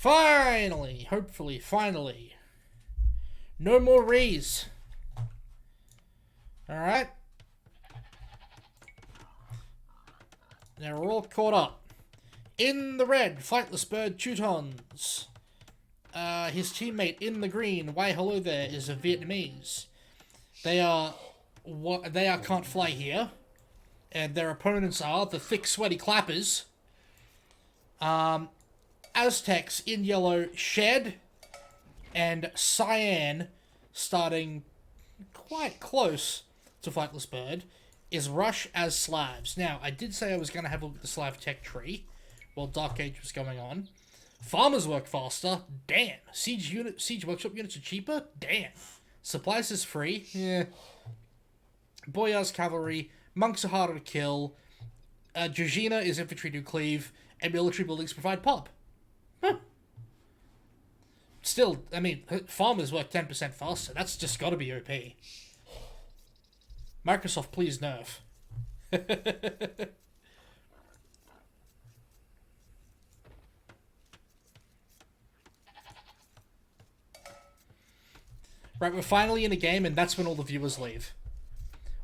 Finally! Hopefully, finally. No more rees. Alright. Now we're all caught up. In the red, Flightless Bird Teutons. His teammate in the green, why hello there, is a Vietnamese. They are can't fly here. And their opponents are the Thicc, sweaty Clapperz. Aztecs in yellow, Shed. And Cyan, starting quite close to Flightless Bird, is Rush as Slavs. Now, I did say I was going to have a look at the Slav tech tree while Dark Age was going on. Farmers work faster. Damn. Siege workshop units are cheaper. Damn. Supplies is free. Yeah. Boyar's cavalry. Monks are harder to kill. Georgina is infantry to cleave. And military buildings provide pop. Huh. Still, I mean, farmers work 10% faster. That's just got to be OP. Microsoft, please nerf. Right, we're finally in a game, and that's when all the viewers leave.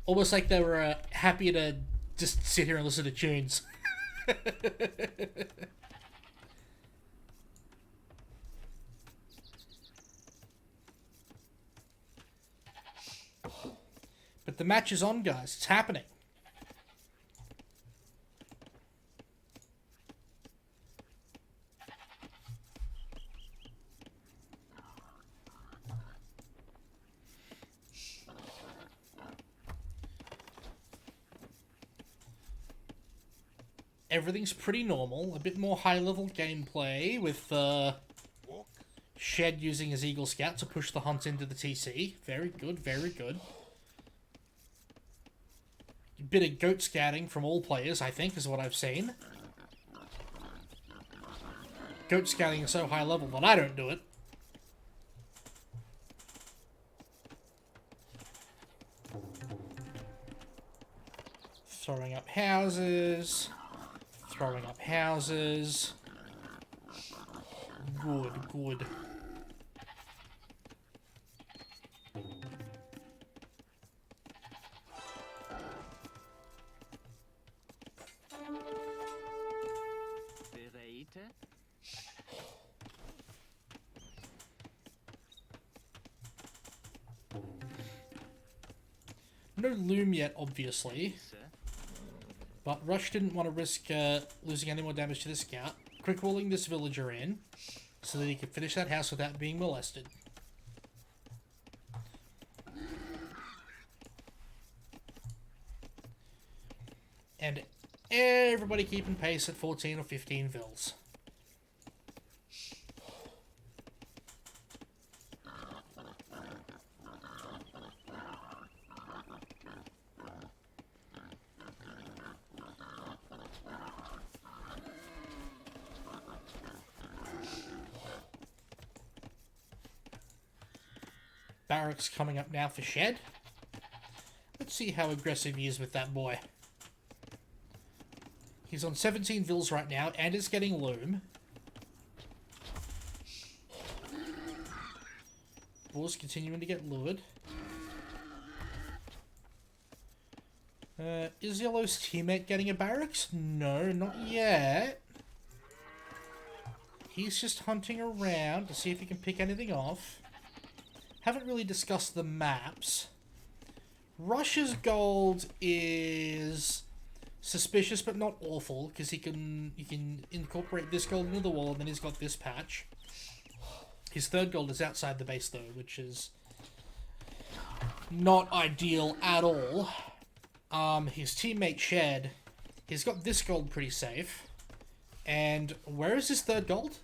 Almost like they were happy to just sit here and listen to tunes. But the match is on, guys. It's happening. Everything's pretty normal. A bit more high-level gameplay with Shed using his Eagle Scout to push the hunt into the TC. Very good, very good. A bit of goat scouting from all players, I think, is what I've seen. Goat scouting is so high level that I don't do it. Throwing up houses. Throwing up houses. Good, good. No loom yet, obviously. But Rush didn't want to risk losing any more damage to the scout. Quick rolling this villager in so that he could finish that house without being molested. And everybody keeping pace at 14 or 15 vills. Barracks coming up now for Shed. Let's see how aggressive he is with that boy. He's on 17 vills right now, and is getting loom. Boar's continuing to get lured. Is Yellow's teammate getting a barracks? No, not yet. He's just hunting around to see if he can pick anything off. Haven't really discussed the maps. Rush's gold is suspicious but not awful, because he can incorporate this gold into the wall, and then he's got this patch. His third gold is outside the base though, which is not ideal at all. His teammate Shed, he's got this gold pretty safe. And where is his third gold?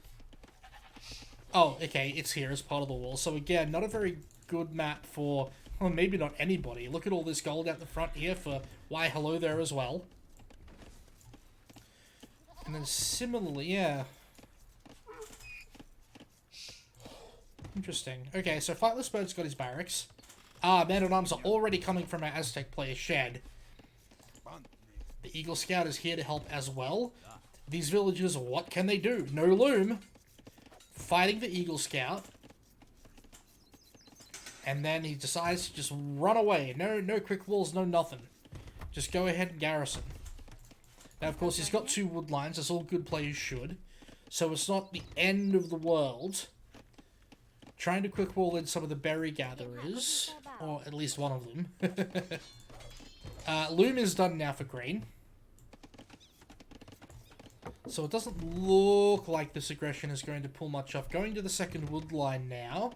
Oh, okay, it's here as part of the wall. So again, not a very good map for, well, maybe not anybody. Look at all this gold out the front here for why hello there as well. And then similarly, yeah. Interesting. Okay, so Flightless Bird's got his barracks. Man-at-Arms are already coming from our Aztec player Shed. The Eagle Scout is here to help as well. These villagers, what can they do? No loom. fighting the Eagle Scout. And then he decides to just run away. No quick walls, no nothing. Just go ahead and garrison. Now, of course, he's got 2 wood lines, as all good players should. So it's not the end of the world. Trying to quick wall in some of the berry gatherers. Or at least one of them. Loom is done now for green. So it doesn't look like this aggression is going to pull much off. Going to the second wood line now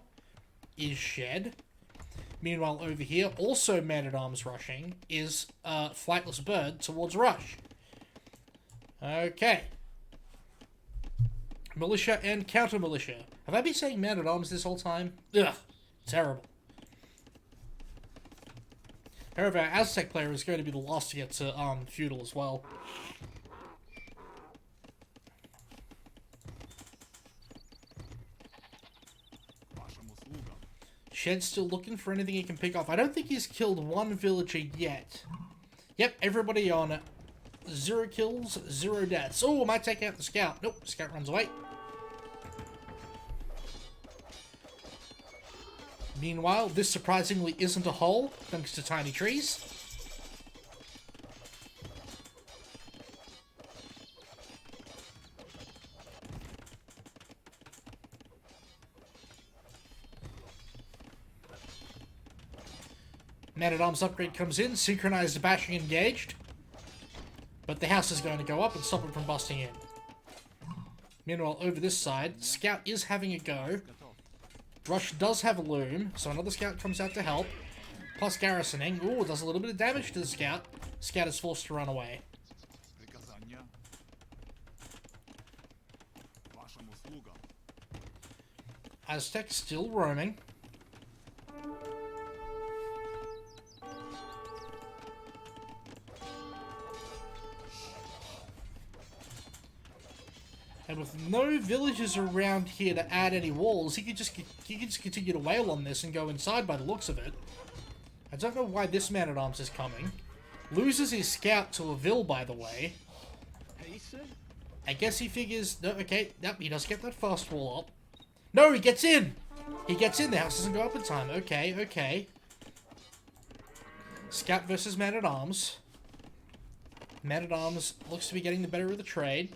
is Shed. Meanwhile, over here, also Man-at-Arms rushing, is Flightless Bird towards Rush. Okay. Militia and Counter-Militia. Have I been saying Man-at-Arms this whole time? Ugh. Terrible. However, our Aztec player is going to be the last to get to Feudal as well. Shed's still looking for anything he can pick off. I don't think he's killed one villager yet. Yep, everybody on 0 kills, 0 deaths. Oh, might take out the scout. Nope, scout runs away. Meanwhile, this surprisingly isn't a hole, thanks to tiny trees. Man-at-Arms upgrade comes in, synchronized bashing engaged. But the house is going to go up and stop it from busting in. Meanwhile, over this side, Scout is having a go. Rush does have a loom, so another Scout comes out to help. Plus garrisoning. Ooh, does a little bit of damage to the Scout. Scout is forced to run away. Aztec still roaming. And with no villagers around here to add any walls, he could just continue to wail on this and go inside by the looks of it. I don't know why this Man-at-Arms is coming. Loses his scout to a Vil, by the way. I guess he figures... No, okay, yep, he does get that fast wall up. No, he gets in! He gets in, the house doesn't go up in time. Okay, okay. Scout versus Man-at-Arms. Man-at-Arms looks to be getting the better of the trade.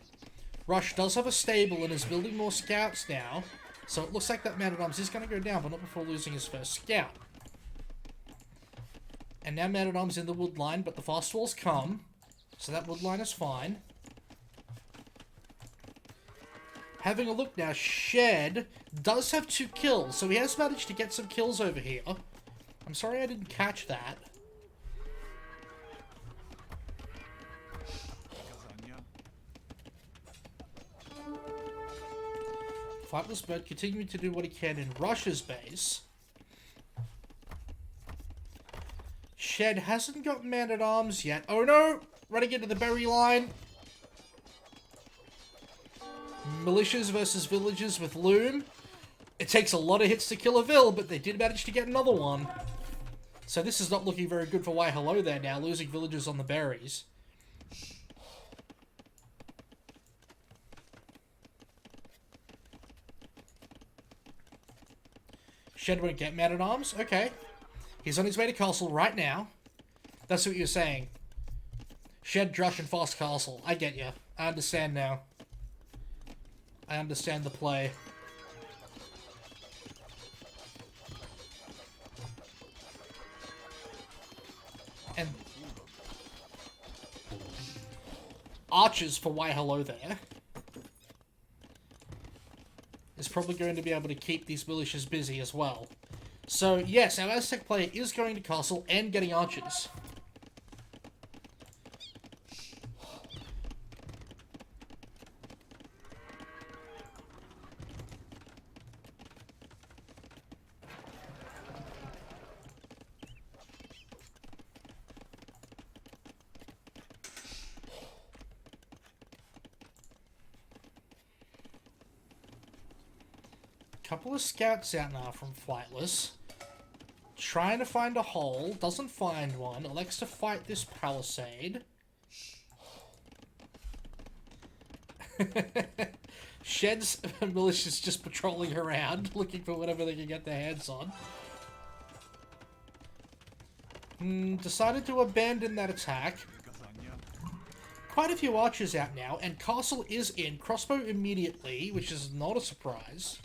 Rush does have a stable and is building more scouts now. So it looks like that Man-at-Arms is going to go down, but not before losing his first scout. And now Man-at-Arms in the wood line, but the fast walls come. So that wood line is fine. Having a look now, Shed does have 2 kills, so he has managed to get some kills over here. I'm sorry I didn't catch that. Flightless Bird continuing to do what he can in Rush's base. Shed hasn't got Man-at-Arms yet. Oh no! Running into the berry line. Militias versus villagers with Loom. It takes a lot of hits to kill a Vil, but they did manage to get another one. So this is not looking very good for Why Hello there now, losing villagers on the berries. Shed won't get Man-at-Arms? Okay. He's on his way to Castle right now. That's what you're saying. Shed, Drush, and Fast Castle. I get you. I understand now. I understand the play. And archers for Why Hello there is probably going to be able to keep these militias busy as well. So yes, our Aztec player is going to castle and getting archers. Couple of scouts out now from Flightless. Trying to find a hole. Doesn't find one. Elects to fight this palisade. Shed's militia's just patrolling around, looking for whatever they can get their hands on. Decided to abandon that attack. Quite a few archers out now, and castle is in. Crossbow immediately, which is not a surprise.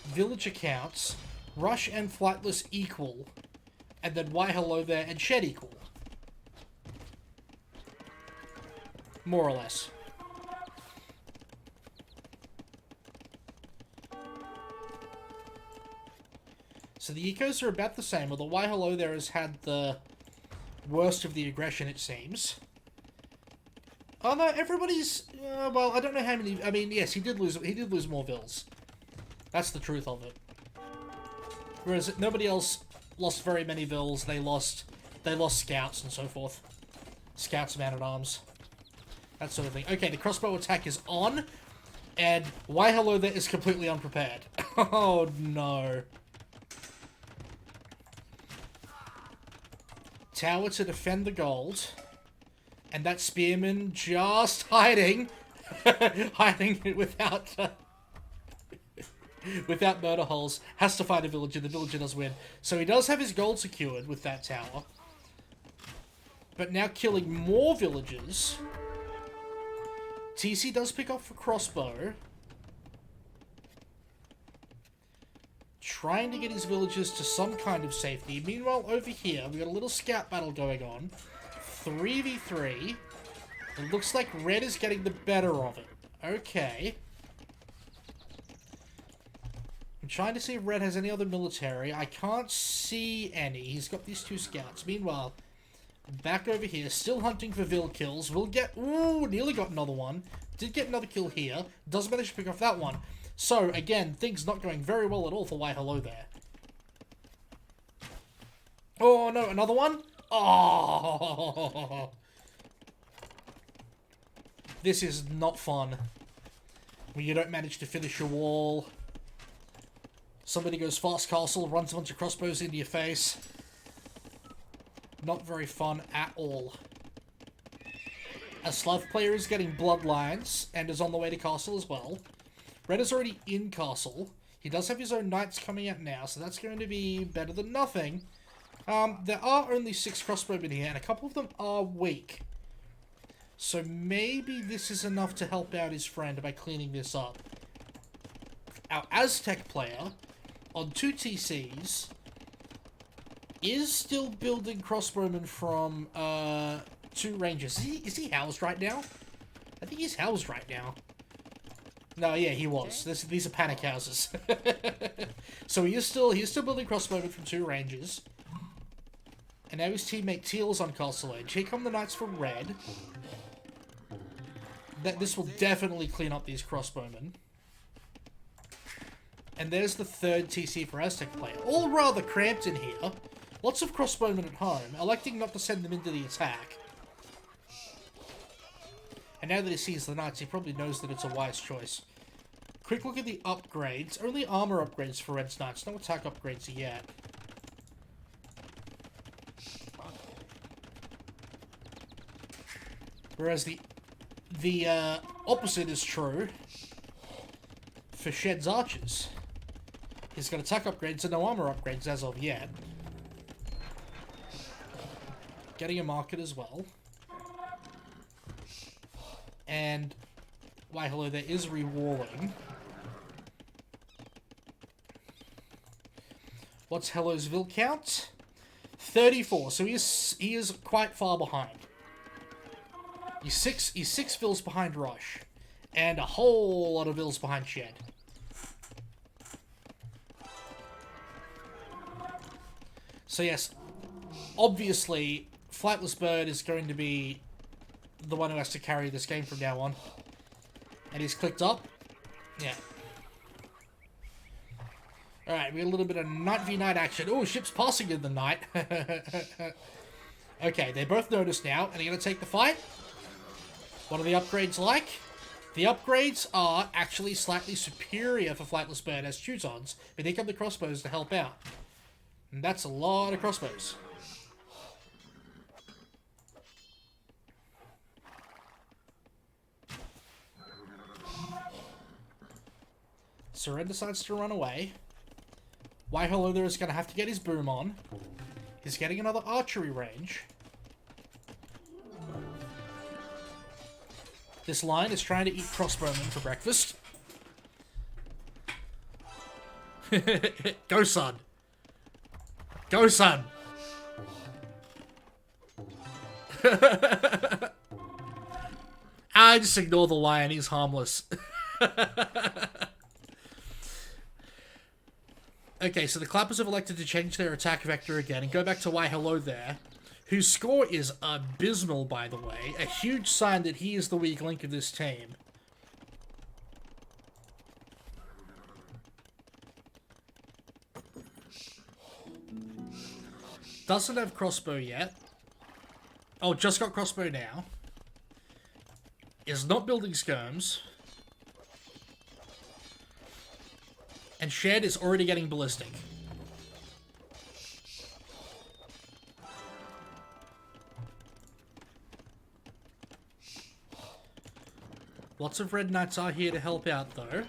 Village accounts. Rush and Flightless equal. And then why hello there and Shed equal. More or less. So the ecos are about the same, although why hello there has had the worst of the aggression, it seems. Oh no, everybody's... well, I don't know how many... I mean, yes, he did lose more vills. That's the truth of it. Whereas nobody else lost very many vills. They lost scouts and so forth. Scouts, man-at-arms. That sort of thing. Okay, the crossbow attack is on. And why hello there is completely unprepared. Oh no. Tower to defend the gold. And that spearman just hiding. Hiding without... without murder holes, has to fight a villager. The villager does win. So he does have his gold secured with that tower. But now killing more villagers. TC does pick up for crossbow. Trying to get his villagers to some kind of safety. Meanwhile, over here, we've got a little scout battle going on. 3v3. It looks like red is getting the better of it. Okay. I'm trying to see if red has any other military. I can't see any. He's got these two scouts. Meanwhile, back over here, still hunting for Vill kills. We'll get... Ooh, nearly got another one. Did get another kill here. Does manage to pick off that one. So, again, things not going very well at all for why hello there. Oh, no, another one? Oh! This is not fun. When you don't manage to finish your wall. Somebody goes fast castle, runs a bunch of crossbows into your face. Not very fun at all. A Slav player is getting bloodlines and is on the way to castle as well. Red is already in castle. He does have his own knights coming out now, so that's going to be better than nothing. There are only 6 crossbowmen here, and a couple of them are weak. So maybe this is enough to help out his friend by cleaning this up. Our Aztec player, on 2 TCs, is still building crossbowmen from 2 ranges. Is he housed right now? I think he's housed right now. No, yeah, he was. These are panic houses. So he's still building crossbowmen from 2 ranges. And now his teammate Teal's on castle edge. Here come the knights from red. This will definitely clean up these crossbowmen. And there's the 3rd TC for Aztec player. All rather cramped in here. Lots of crossbowmen at home, electing not to send them into the attack. And now that he sees the knights, he probably knows that it's a wise choice. Quick look at the upgrades. Only armor upgrades for Red's knights. No attack upgrades yet. Whereas the opposite is true for Shed's archers. He's got attack upgrades and no armor upgrades as of yet. Getting a market as well. And why hello there is rewalling. What's hello's Vill count? 34. So he is quite far behind. He's six Vills behind Rush. And a whole lot of Vills behind Shed. So yes, obviously, Flightless Bird is going to be the one who has to carry this game from now on. And he's clicked up. Yeah. Alright, we got a little bit of Knight v Knight action. Oh, ship's passing in the night. Okay, they both notice now, and they're going to take the fight. What are the upgrades like? The upgrades are actually slightly superior for Flightless Bird as Teutons, but they come the crossbows to help out. And that's a lot of crossbows. So Red decides to run away. Why Hello There is going to have to get his boom on. He's getting another archery range. This line is trying to eat crossbowmen for breakfast. Go, son. Go, son. I just ignore the lion. He's harmless. Okay, so the Clapperz have elected to change their attack vector again and go back to Why Hello There, whose score is abysmal, by the way. A huge sign that he is the weak link of this team. Doesn't have crossbow yet. Oh, just got crossbow now. Is not building skirms. And Shed is already getting ballistic. Lots of Red Knights are here to help out, though.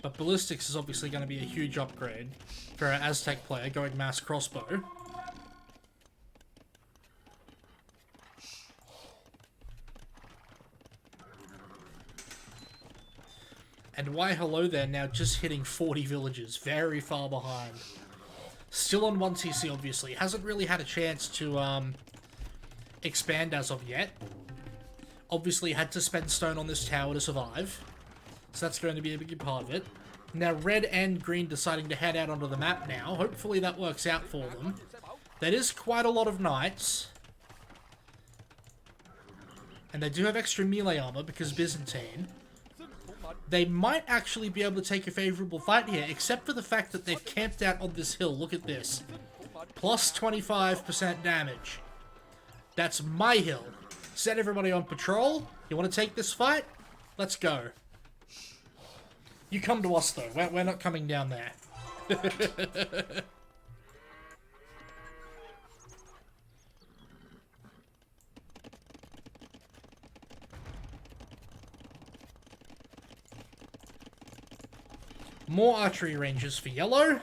But ballistics is obviously going to be a huge upgrade for our Aztec player going mass crossbow. And Why Hello There now just hitting 40 villages, very far behind. Still on 1 TC, obviously. Hasn't really had a chance to expand as of yet. Obviously had to spend stone on this tower to survive. So that's going to be a big part of it. Now Red and Green deciding to head out onto the map now. Hopefully that works out for them. That is quite a lot of knights. And they do have extra melee armor because Byzantine. They might actually be able to take a favourable fight here, except for the fact that they've camped out on this hill. Look at this. Plus 25% damage. That's my hill. Set everybody on patrol. You want to take this fight? Let's go. You come to us, though. We're not coming down there. More archery ranges for yellow.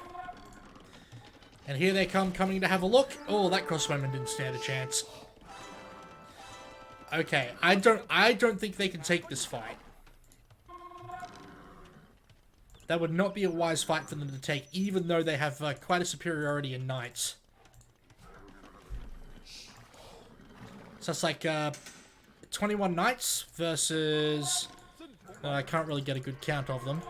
And here they come, coming to have a look. Oh, that crossbowman didn't stand a chance. Okay, I don't think they can take this fight. That would not be a wise fight for them to take, even though they have quite a superiority in knights. So it's like 21 knights versus... I can't really get a good count of them.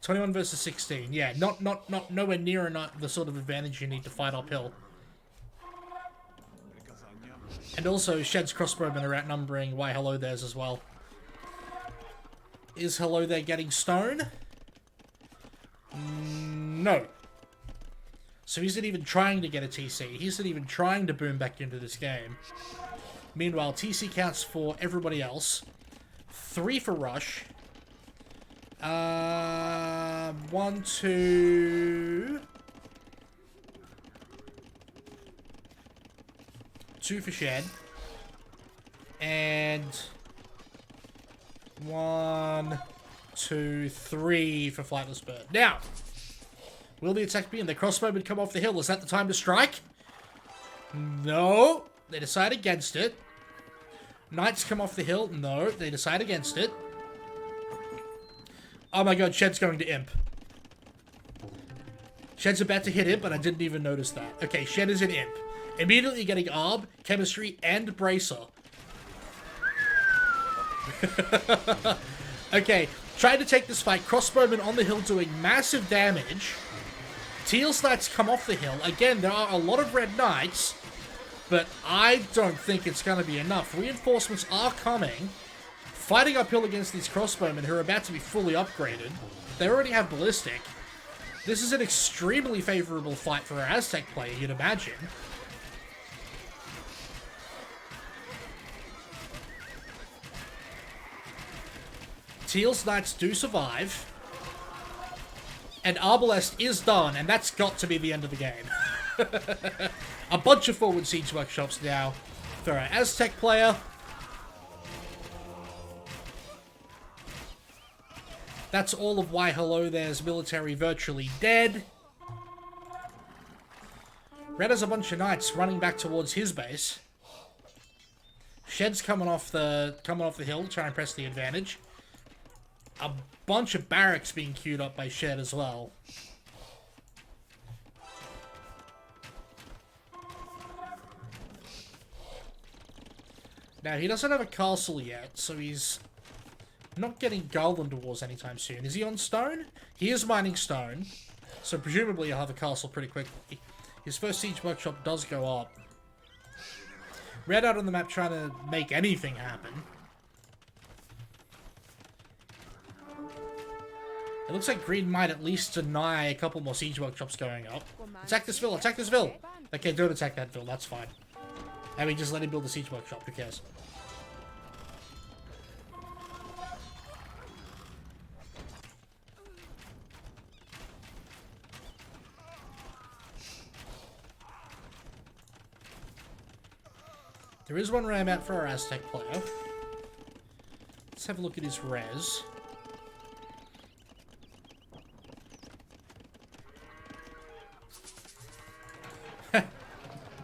21 versus 16. Yeah, not nowhere near the sort of advantage you need to fight uphill. And also, Shed's crossbowmen are outnumbering Why Hello There's as well. Is Hello There getting stone? No. So he's not even trying to get a TC. He's not even trying to boom back into this game. Meanwhile, TC counts for everybody else. 3 for Rush. 1, 2... 2 for Shed. And... 1, 2, 3 for Flightless Bird. Now, will the attack be in? The crossbowmen come off the hill. Is that the time to strike? No. They decide against it. Knights come off the hill. No. They decide against it. Oh my god, Shed's going to imp. Shed's about to hit him, but I didn't even notice that. Okay, Shed is an imp. Immediately getting Arb, Chemistry, and Bracer. Okay, trying to take this fight. Crossbowmen on the hill doing massive damage. Teal's Knights come off the hill. Again, there are a lot of Red Knights, but I don't think it's going to be enough. Reinforcements are coming. Fighting uphill against these crossbowmen who are about to be fully upgraded. They already have ballistic. This is an extremely favourable fight for an Aztec player, you'd imagine. Teal's Knights do survive. And Arbalest is done, and that's got to be the end of the game. A bunch of forward siege workshops now for our Aztec player. That's all of why Hello There's military virtually dead. Red has a bunch of knights running back towards his base. Shed's coming off the hill, trying to press the advantage. A bunch of barracks being queued up by Shed as well. Now, he doesn't have a castle yet, so he's not getting Garland Wars anytime soon. Is he on stone? He is mining stone, so presumably he'll have a castle pretty quickly. His first siege workshop does go up. Red out on the map trying to make anything happen. It looks like Green might at least deny a couple more siege workshops going up. Attack this ville! Attack this ville! Okay, don't attack that ville, that's fine. I mean, just let him build a siege workshop, who cares? There is one ram out for our Aztec player. Let's have a look at his res.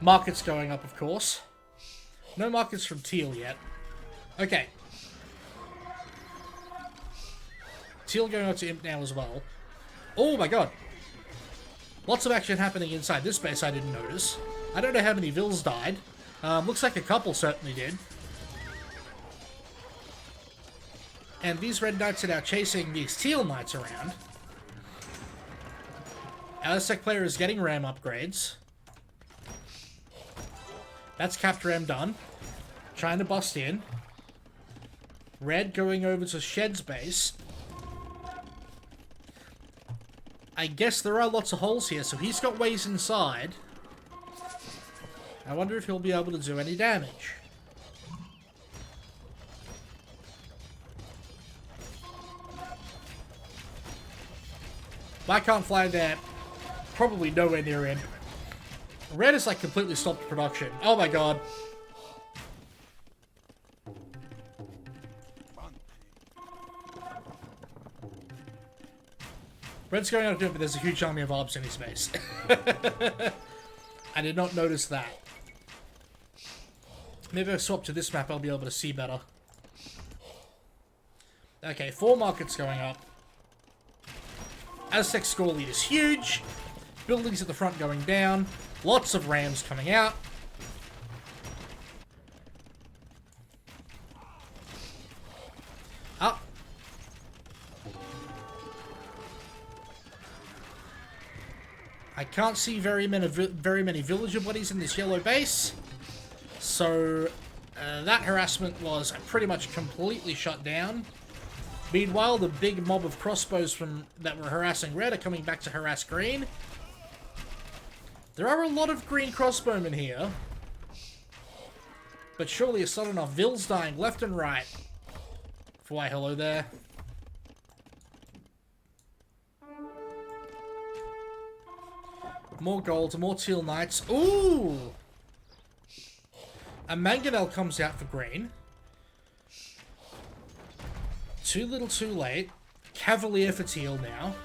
Markets going up, of course. No markets from Teal yet. Okay. Teal going out to Imp now as well. Oh my god. Lots of action happening inside this base I didn't notice. I don't know how many vills died. Looks like a couple certainly did. And these red knights are now chasing these teal knights around. Aztec player is getting ram upgrades. That's Capt Ram done. Trying to bust in. Red going over to Shed's base. I guess there are lots of holes here, so he's got ways inside. I wonder if he'll be able to do any damage. I can't fly there. Probably nowhere near him. Red has like completely stopped production. Oh my god. Red's going out to do it, but there's a huge army of orbs in his base. I did not notice that. Maybe if I swap to this map, I'll be able to see better. Okay, 4 markets going up. Aztec score lead is huge. Buildings at the front going down. Lots of rams coming out. Ah. I can't see very many villager bodies in this yellow base. So that harassment was pretty much completely shut down. Meanwhile, the big mob of crossbows that were harassing red are coming back to harass green. There are a lot of green crossbowmen here. But surely it's not enough. Vills dying left and right. For why hello there. More gold, more teal knights. Ooh! A mangonel comes out for green. Too little too late. Cavalier for teal now.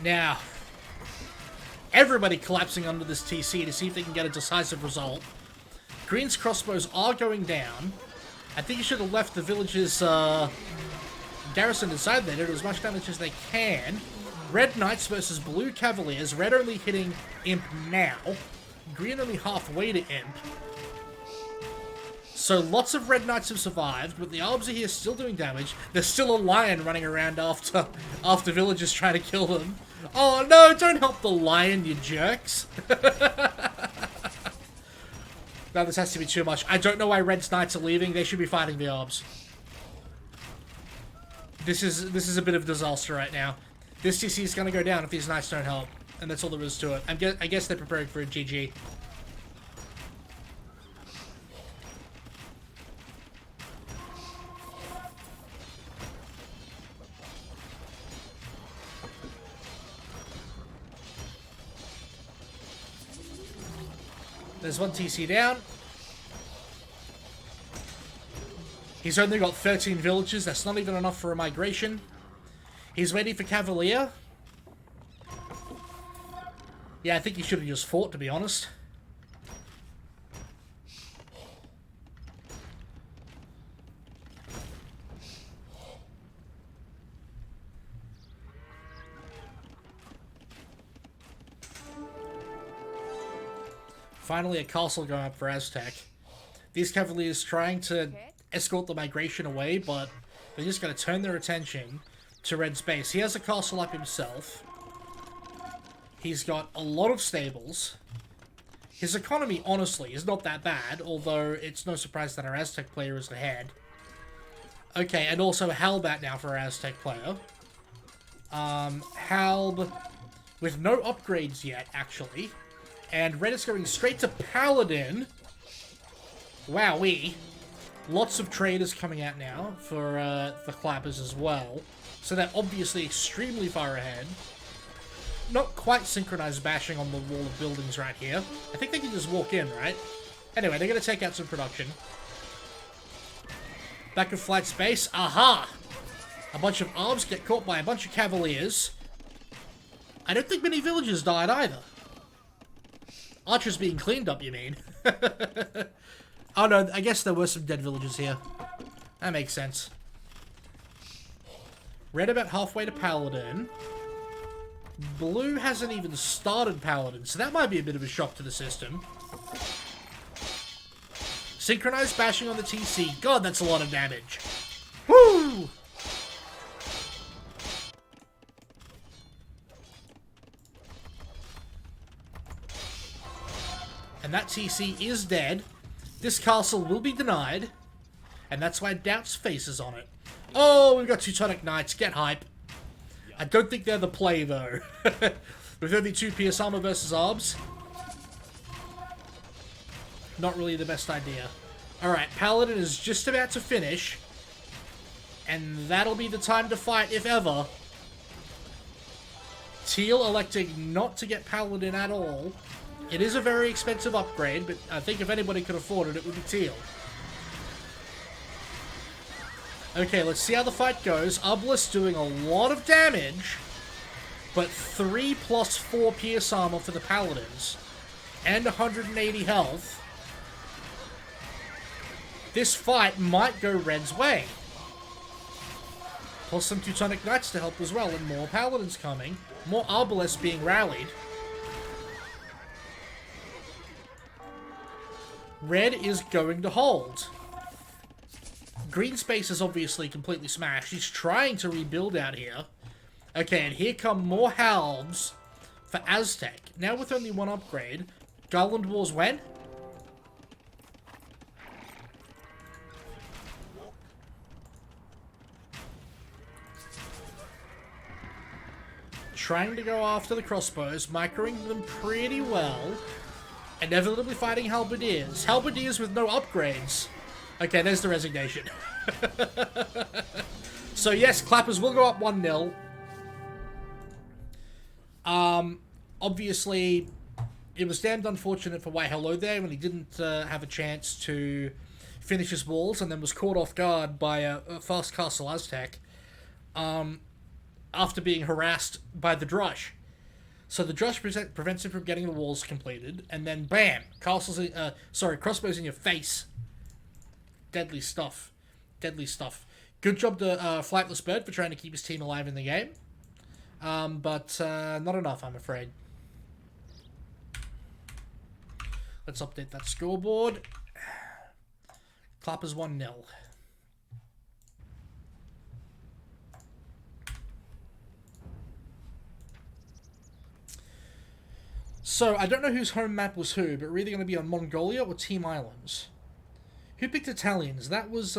Now, everybody collapsing under this TC to see if they can get a decisive result. Green's crossbows are going down. I think you should have left the village's garrison inside there to do as much damage as they can. Red Knights versus Blue Cavaliers. Red only hitting Imp now. Green only halfway to Imp. So lots of Red Knights have survived, but the Arbs are here still doing damage. There's still a lion running around after villagers trying to kill them. Oh no, don't help the lion, you jerks. No, this has to be too much. I don't know why Red's Knights are leaving. They should be fighting the Arbs. This is a bit of a disaster right now. This TC is going to go down if these Knights don't help. And that's all there is to it. I guess they're preparing for a GG. There's one TC down. He's only got 13 villages. That's not even enough for a migration. He's waiting for Cavalier. Yeah, I think he should have just fought, to be honest. Finally, a castle going up for Aztec. These Cavaliers trying to escort the migration away, but they're just going to turn their attention to Red's base. He has a castle up himself. He's got a lot of stables. His economy, honestly, is not that bad, although it's no surprise that our Aztec player is ahead. Okay, and also Halbat now for our Aztec player. Halb with no upgrades yet, actually. And Red is going straight to Paladin. Wowee. Lots of traders coming out now for the Clapperz as well. So they're obviously extremely far ahead. Not quite synchronized bashing on the wall of buildings right here. I think they can just walk in, right? Anyway, they're going to take out some production. Back of flight space. Aha! A bunch of arms get caught by a bunch of Cavaliers. I don't think many villagers died either. Archers being cleaned up, you mean? Oh no, I guess there were some dead villagers here. That makes sense. Red about halfway to Paladin. Blue hasn't even started Paladin, so that might be a bit of a shock to the system. Synchronized bashing on the TC. God, that's a lot of damage. Woo! And that TC is dead. This castle will be denied. And that's why Doubt's face is on it. Oh, we've got Teutonic Knights. Get hype. I don't think they're the play, though. With only 2 PS armor versus Arbs. Not really the best idea. Alright, Paladin is just about to finish. And that'll be the time to fight, if ever. Teal electing not to get Paladin at all. It is a very expensive upgrade, but I think if anybody could afford it, it would be Teal. Okay, let's see how the fight goes. Obelisk doing a lot of damage, but 3 plus 4 pierce armor for the Paladins, and 180 health. This fight might go Red's way. Plus some Teutonic Knights to help as well, and more Paladins coming. More Obelisks being rallied. Red is going to hold. Green space is obviously completely smashed. He's trying to rebuild out here. Okay, and here come more halves for Aztec. Now with only 1 upgrade. Garland Wars when? Trying to go after the crossbows, microing them pretty well. Inevitably fighting Halberdiers. Halberdiers with no upgrades. Okay, there's the resignation. So yes, Clapperz will go up 1-0. Obviously, it was damned unfortunate for Why Hello there when he didn't have a chance to finish his walls and then was caught off guard by a fast castle Aztec after being harassed by the Drush. So the Drush prevents him from getting the walls completed, and then bam, crossbows in your face. Deadly stuff. Deadly stuff. Good job to Flightless Bird for trying to keep his team alive in the game. But not enough, I'm afraid. Let's update that scoreboard. Clapperz 1-0. So, I don't know whose home map was who, but really going to be on Mongolia or Team Islands. Who picked Italians? That was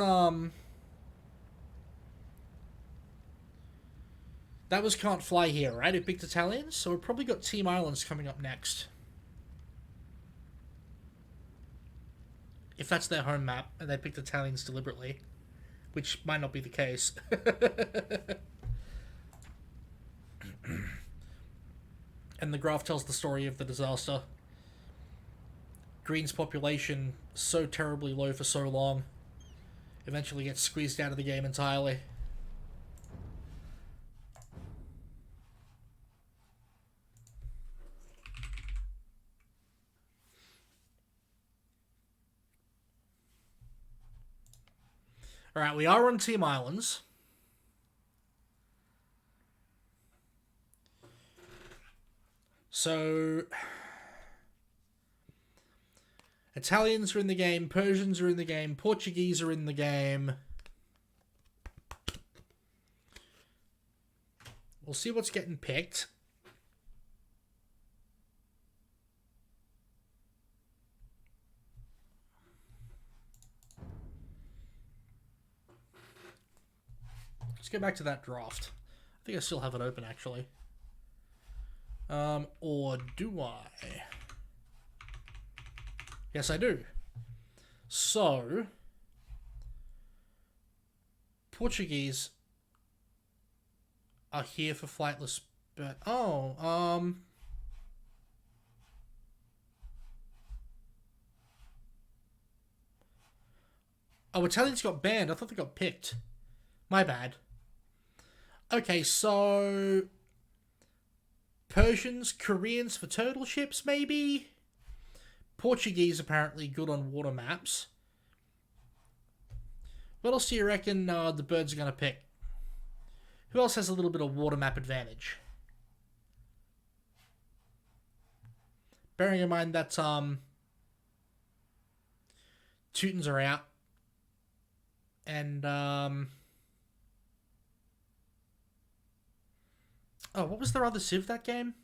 Can't Fly Here, right? Who picked Italians? So we've probably got Team Islands coming up next. If that's their home map, and they picked Italians deliberately. Which might not be the case. And the graph tells the story of the disaster. green's population so terribly low for so long eventually gets squeezed out of the game entirely. Alright, we are on Team Islands. So, Italians are in the game, Persians are in the game, Portuguese are in the game. We'll see what's getting picked. Let's go back to that draft. I think I still have it open, actually. Or do I? Yes, I do. So, Portuguese are here for flightless bird. Oh, oh, Italians got banned. I thought they got picked. My bad. Okay, so Persians, Koreans for turtle ships, maybe? Portuguese apparently good on water maps. What else do you reckon the birds are going to pick? Who else has a little bit of water map advantage? Bearing in mind that Teutons are out. And oh, what was their other civ that game?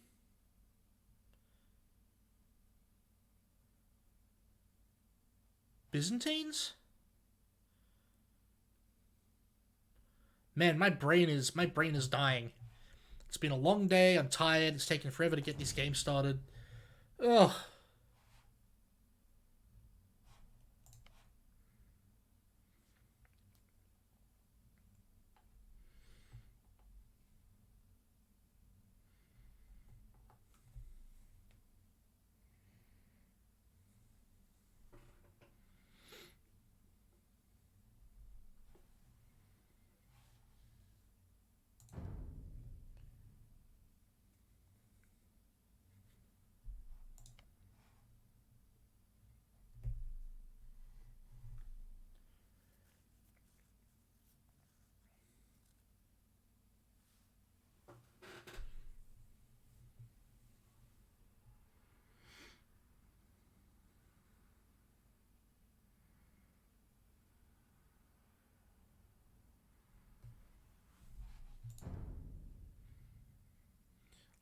Byzantines? Man, my brain is dying. It's been a long day, I'm tired, it's taken forever to get this game started. Ugh.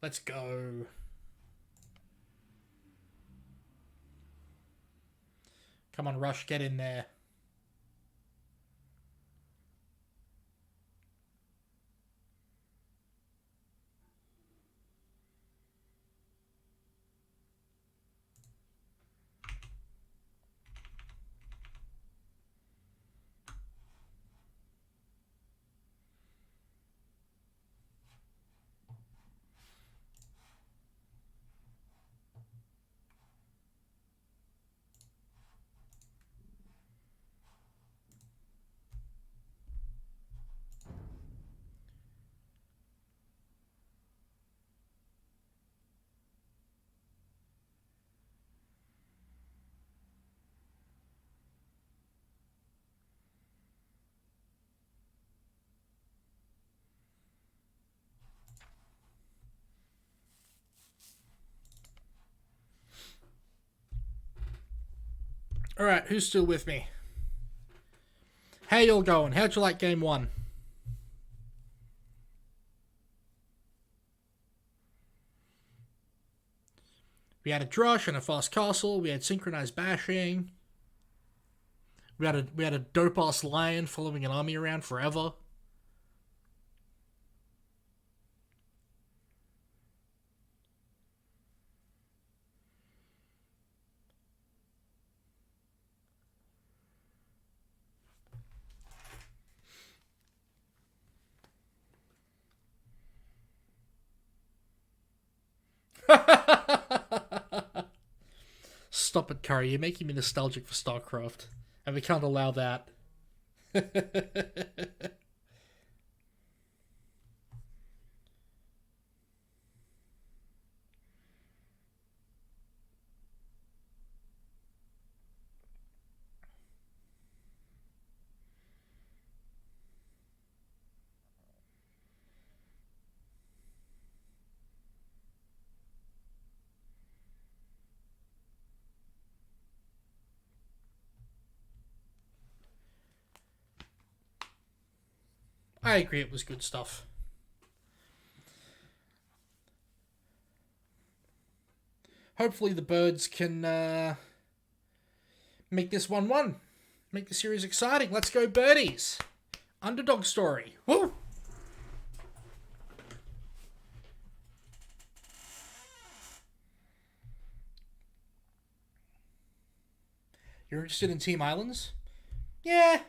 Let's go. Come on, Rush, get in there. Alright, who's still with me? How y'all going? How'd you like game one? We had a drush and a fast castle. We had synchronized bashing. We had a dope ass lion following an army around forever. Stop it, Curry. You're making me nostalgic for StarCraft. And we can't allow that. I agree, it was good stuff. Hopefully the birds can make this 1-1. Make the series exciting. Let's go birdies. Underdog story. Woo! You're interested in Team Islands? Yeah.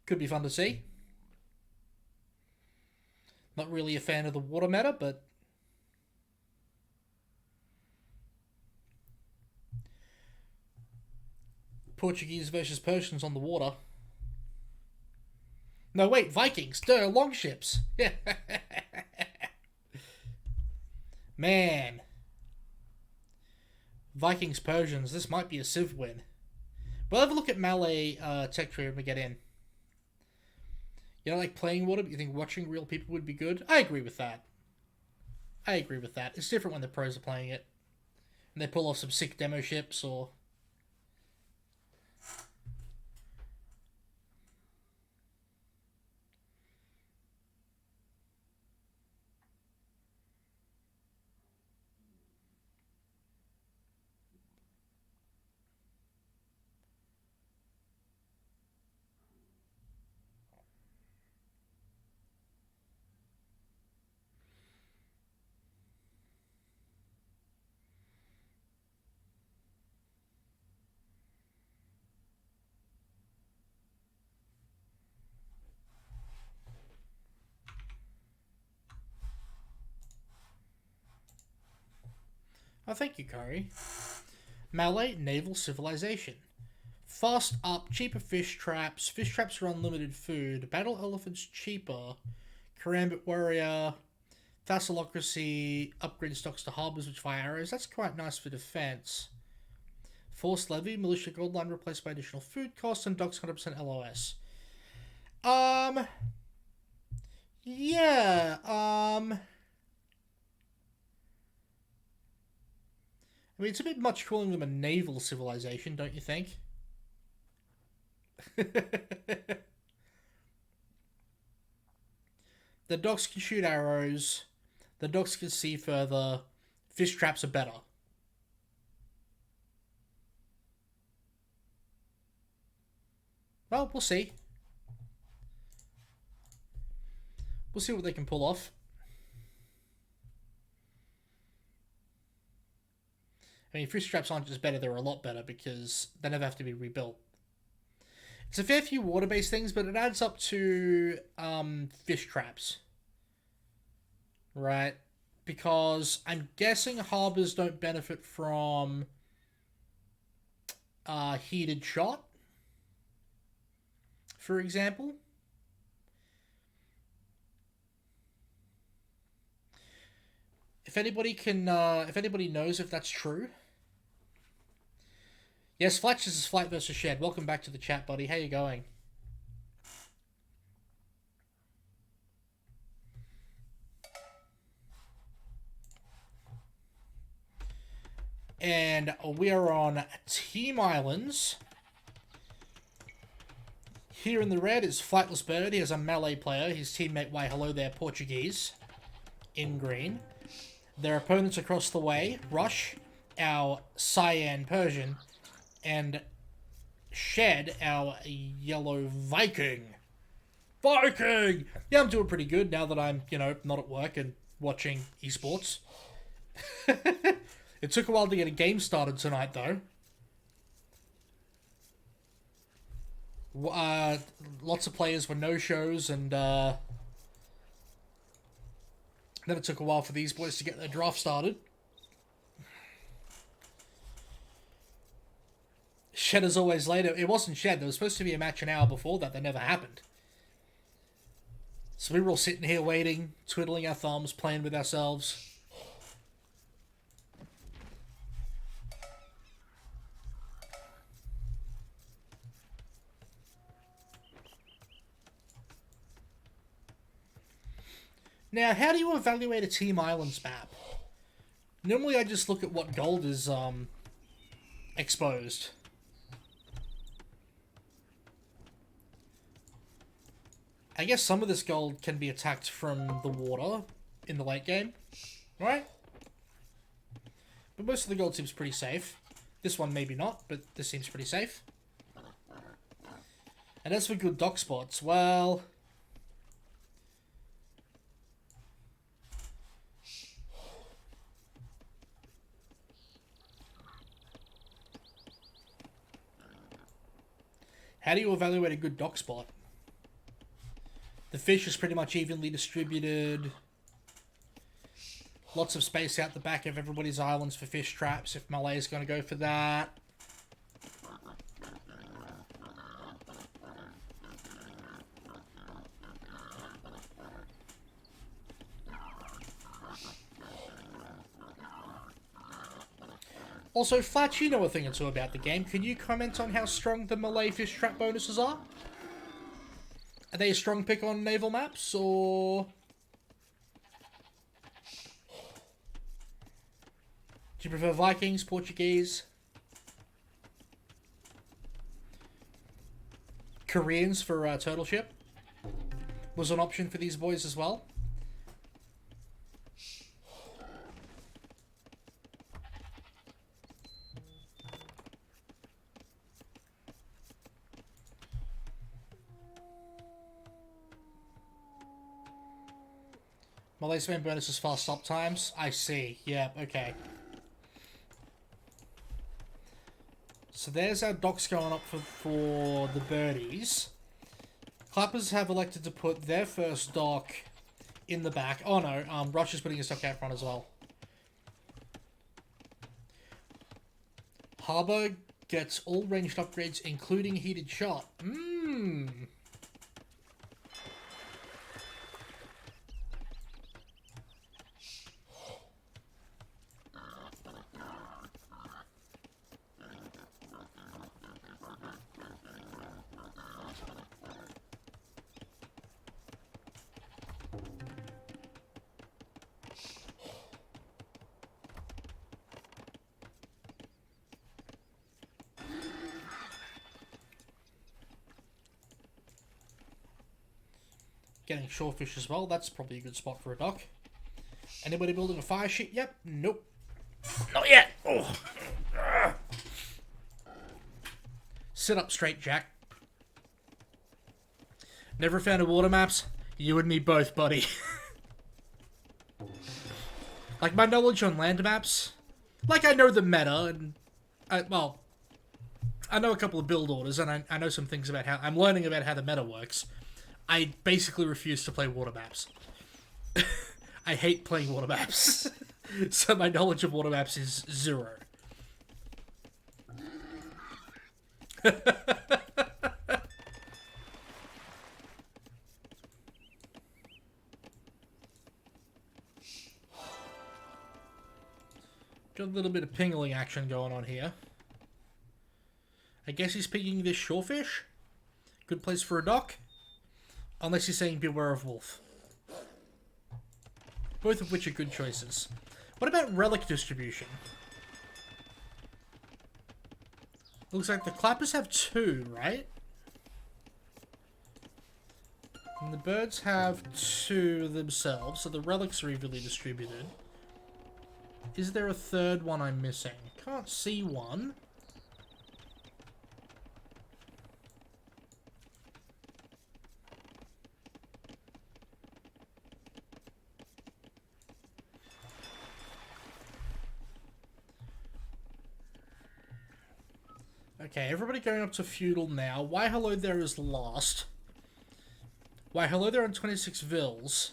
Could be fun to see. Not really a fan of the water meta, but... Portuguese versus Persians on the water. No, wait, Vikings. Duh, longships. Yeah. Man. Vikings, Persians. This might be a Civ win. We'll have a look at Malay tech tree when we get in. You know, like playing water, but you think watching real people would be good? I agree with that. I agree with that. It's different when the pros are playing it. And they pull off some sick demo ships or... Oh, thank you, Kari. Malay Naval Civilization. Fast up, cheaper fish traps. Fish traps are unlimited food. Battle elephants cheaper. Karambit warrior. Thassalocracy. Upgrade stocks to harbors which fire arrows. That's quite nice for defense. Forced levy. Militia gold line replaced by additional food costs. And docks 100% LOS. Yeah. I mean, it's a bit much calling them a naval civilization, don't you think? The docks can shoot arrows. The docks can see further. Fish traps are better. Well, we'll see. We'll see what they can pull off. I mean, fish traps aren't just better, they're a lot better because they never have to be rebuilt. It's a fair few water-based things, but it adds up to fish traps. Right? Because I'm guessing harbors don't benefit from heated shot, for example. If anybody can, if anybody knows if that's true. Yes, Fletch, this is Flight versus Shed. Welcome back to the chat, buddy. How you going? And we are on Team Islands. Here in the red is Flightless Bird. He has a Malay player. His teammate, why hello there, Portuguese. In green. Their opponents across the way, Rush, our Cyan Persian, and Shed, our yellow Viking. Viking! Yeah, I'm doing pretty good now that I'm, you know, not at work and watching esports. It took a while to get a game started tonight, though. Lots of players were no-shows, and then it took a while for these boys to get their draft started. Shed is always later. It wasn't Shed. There was supposed to be a match an hour before that. That never happened. So we were all sitting here waiting, twiddling our thumbs, playing with ourselves. Now, how do you evaluate a Team Islands map? Normally I just look at what gold is exposed. I guess some of this gold can be attacked from the water in the late game, right? But most of the gold seems pretty safe. This one maybe not, but this seems pretty safe. And as for good dock spots, well... how do you evaluate a good dock spot? The fish is pretty much evenly distributed. Lots of space out the back of everybody's islands for fish traps if Malay is going to go for that. Also, Flatch, you know a thing or two about the game. Can you comment on how strong the Malay fish trap bonuses are? Are they a strong pick on naval maps, or... do you prefer Vikings, Portuguese? Koreans for Turtle Ship was an option for these boys as well. Malay spam bonus is fast stop times. I see. Yeah, okay. So there's our docks going up for the birdies. Clapperz have elected to put their first dock in the back. Oh no, Rush is putting his dock out front as well. Harbour gets all ranged upgrades, including heated shot. Getting shorefish as well. That's probably a good spot for a dock. Anybody building a fire ship? Yep. Nope. Not yet. Oh. Sit up straight, Jack. Never found a water maps? You and me both, buddy. Like, my knowledge on land maps... like, I know the meta, and... well... I know a couple of build orders, and I know some things about how... I'm learning about how the meta works. I basically refuse to play water maps. I hate playing water maps. So my knowledge of water maps is 0. Got a little bit of pingling action going on here. I guess he's picking this shorefish. Good place for a dock. Unless he's saying beware of wolf. Both of which are good choices. What about relic distribution? Looks like the Clapperz have 2, right? And the birds have 2 themselves, so the relics are evenly distributed. Is there a third one I'm missing? Can't see one. Okay, everybody going up to feudal now. Why hello there is lost. Why hello there on 26 vills.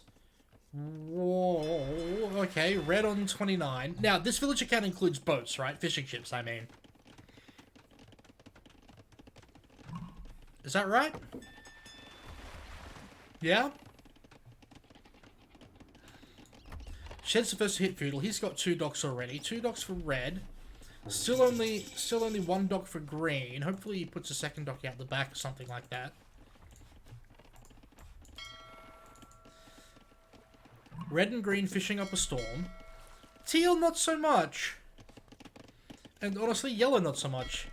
Whoa, okay, red on 29. Now, this village account includes boats, right? Fishing ships, I mean. Is that right? Yeah? Shed's the first to hit Feudal. He's got 2 docks already. 2 docks for red. Still only 1 dock for green. Hopefully he puts a second dock out the back or something like that. Red and green fishing up a storm. Teal, not so much. And honestly, yellow, not so much.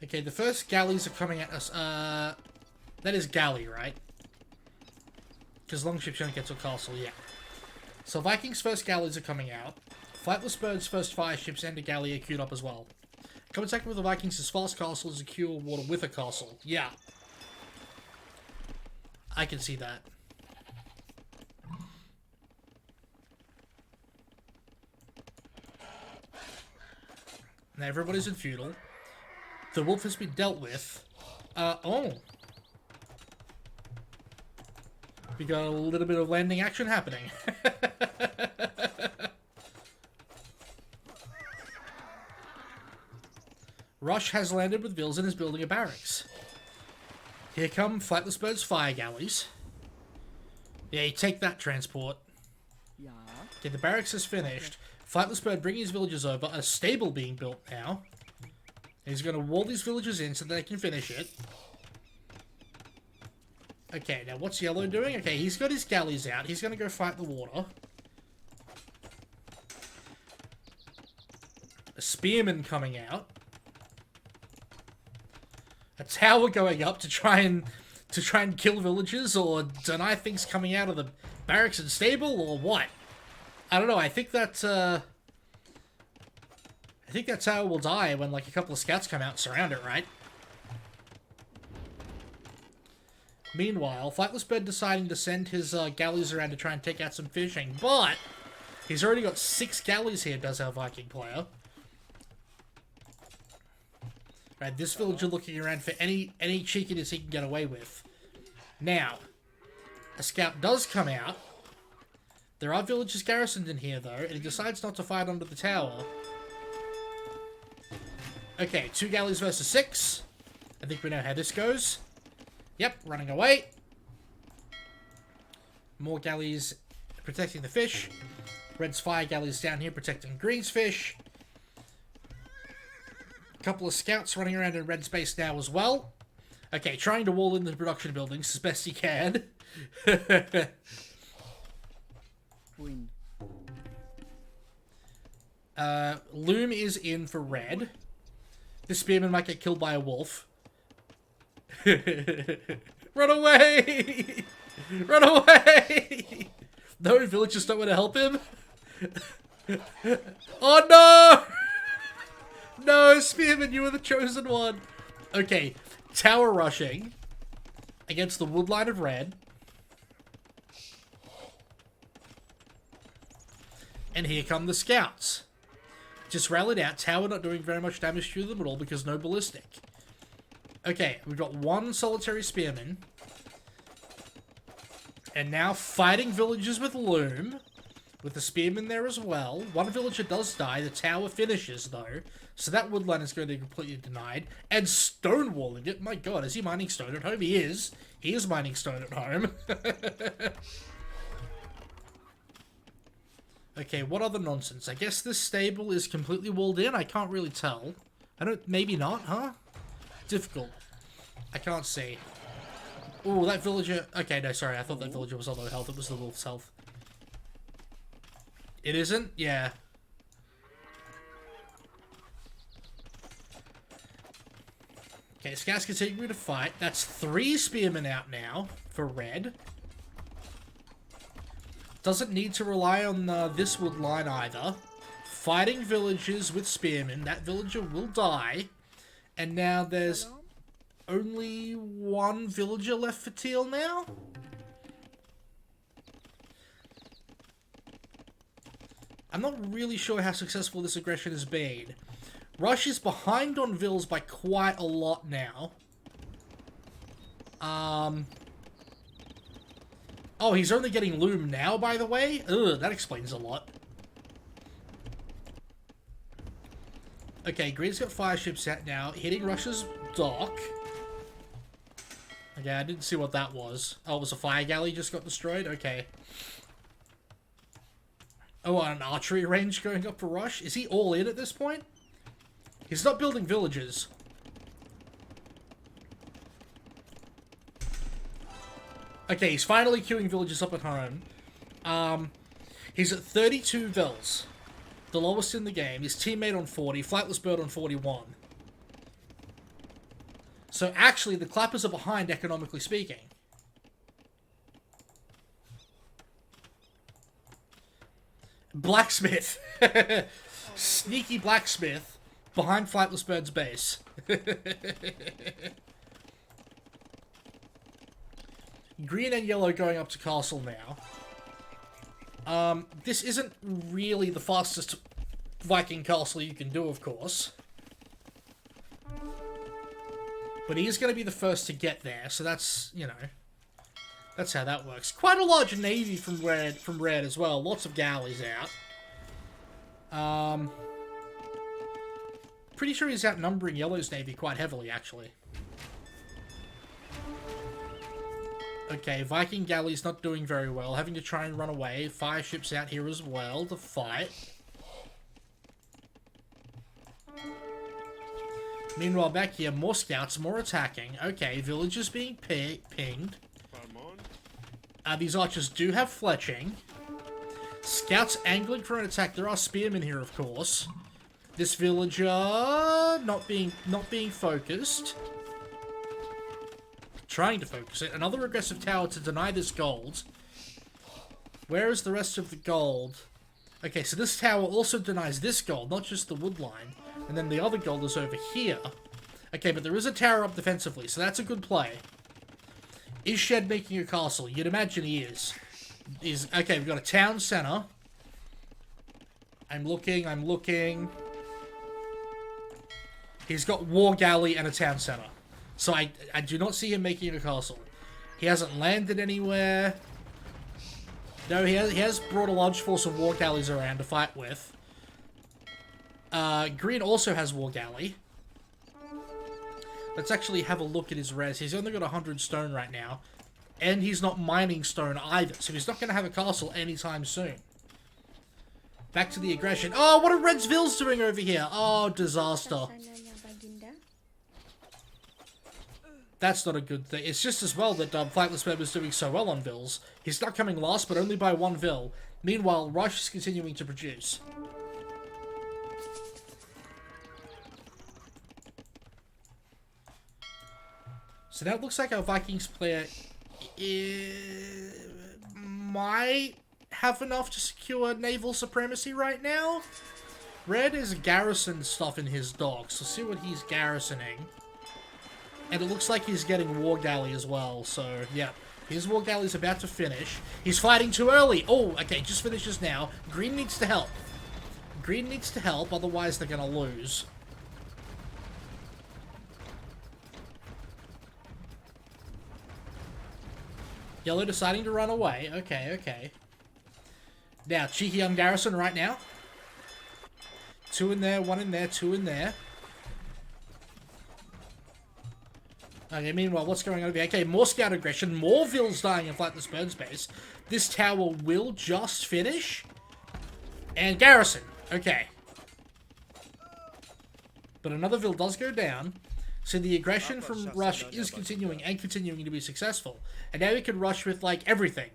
Okay, the first galleys are coming at us. That is galley, right? Because longships don't get to a castle, yeah. So Vikings' first galleys are coming out. Flightless Bird's first fire ships and a galley are queued up as well. Come attack with the Vikings' fast castle is a queue of water with a castle. Yeah. I can see that. Now everybody's in feudal. The wolf has been dealt with. Oh. We got a little bit of landing action happening. Rush has landed with Vils and is building a barracks. Here come Flightless Bird's fire galleys. Yeah, you take that, transport. Yeah. Okay, the barracks is finished. Flightless Bird bringing his villagers over. A stable being built now. He's going to wall these villagers in so they can finish it. Okay, now what's Yellow doing? Okay, he's got his galleys out. He's going to go fight the water. A spearman coming out. A tower going up to try and kill villagers or deny things coming out of the barracks and stable or what? I don't know. I think that tower will die when like a couple of scouts come out and surround it, right? Meanwhile, Flightless Bird deciding to send his galleys around to try and take out some fishing, but he's already got 6 galleys here, does our Viking player. Right, this villager looking around for any cheekiness he can get away with. Now, a scout does come out. There are villagers garrisoned in here, though, and he decides not to fight under the tower. Okay, 2 galleys versus 6. I think we know how this goes. Yep, running away. More galleys protecting the fish. Red's fire galleys down here protecting Green's fish. A couple of scouts running around in Red's base now as well. Okay, trying to wall in the production buildings as best he can. Loom is in for Red. This spearman might get killed by a wolf. Run away! Run away! No, villagers don't want to help him. Oh no! No, spearman, you were the chosen one. Okay, tower rushing against the woodline of Red. And here come the scouts. Just rallied out. Tower not doing very much damage to them at all because no ballistic. Okay, we've got 1 solitary spearman. And now fighting villagers with Loom. With the spearman there as well. 1 villager does die. The tower finishes, though. So that woodline is going to be completely denied. And stonewalling it. My god, is he mining stone at home? He is. He is mining stone at home. Okay, what other nonsense? I guess this stable is completely walled in. I can't really tell. Maybe not, huh? Difficult. I can't see. Oh, that villager... Okay, no, sorry. I thought that villager was on low health. It was the wolf's health. It isn't? Yeah. Okay, scouts continue to fight. That's 3 spearmen out now for Red. Doesn't need to rely on this wood line either. Fighting villagers with spearmen. That villager will die. And now there's only 1 villager left for Teal now? I'm not really sure how successful this aggression has been. Rush is behind on Vils by quite a lot now. Oh, he's only getting Loom now, by the way? Ugh, that explains a lot. Okay, Green's got fire ships out now, hitting Russia's dock. Okay, I didn't see what that was. Oh, it was a fire galley just got destroyed? Okay. Oh, an archery range going up for Rush? Is he all in at this point? He's not building villages. Okay, he's finally queuing villages up at home. He's at 32 vills. The lowest in the game. His teammate on 40, Flightless Bird on 41. So actually, the Clapperz are behind, economically speaking. Blacksmith. Sneaky blacksmith behind Flightless Bird's base. Green and yellow going up to castle now. This isn't really the fastest Viking castle you can do, of course. But he is going to be the first to get there, so that's, you know, that's how that works. Quite a large navy from Red as well. Lots of galleys out. Pretty sure he's outnumbering Yellow's navy quite heavily, actually. Okay, Viking galley's not doing very well, having to try and run away. Fire ships out here as well to fight. Meanwhile, back here, more scouts, more attacking. Okay, villagers being pinged. These archers do have fletching. Scouts angling for an attack. There are spearmen here, of course. This villager not being focused. Trying to focus it. Another aggressive tower to deny this gold. Where is the rest of the gold? Okay, so this tower also denies this gold, not just the wood line. And then the other gold is over here. Okay, but there is a tower up defensively, so that's a good play. Is Shed making a castle? You'd imagine he is. Okay, we've got a town center. I'm looking. He's got War Galley and a town center. So I do not see him making a castle. He hasn't landed anywhere. No, he has brought a large force of War Galleys around to fight with. Green also has War Galley. Let's actually have a look at his res. He's only got 100 stone right now. And he's not mining stone either. So he's not going to have a castle anytime soon. Back to the aggression. Oh, what are Red's Vills doing over here? Oh, disaster. That's not a good thing. It's just as well that Flightless Bird was doing so well on Vills. He's not coming last, but only by 1 Vill. Meanwhile, Rush is continuing to produce. So that looks like our Vikings player might have enough to secure naval supremacy right now. Red is garrison stuff in his docks. So see what he's garrisoning. And it looks like he's getting War Galley as well, so, yeah. His War Galley's about to finish. He's fighting too early! Oh, okay, just finishes now. Green needs to help. Green needs to help, otherwise they're gonna lose. Yellow deciding to run away. Okay, okay. Now, cheeky young garrison right now. 2 in there, 1 in there, 2 in there. Okay, meanwhile, what's going on over here? Okay, more scout aggression, more Vills dying in Flightless Bird space. This tower will just finish. And garrison. Okay. But another Vill does go down. So the aggression from Rush is continuing and continuing to be successful. And now he can rush with, like, everything.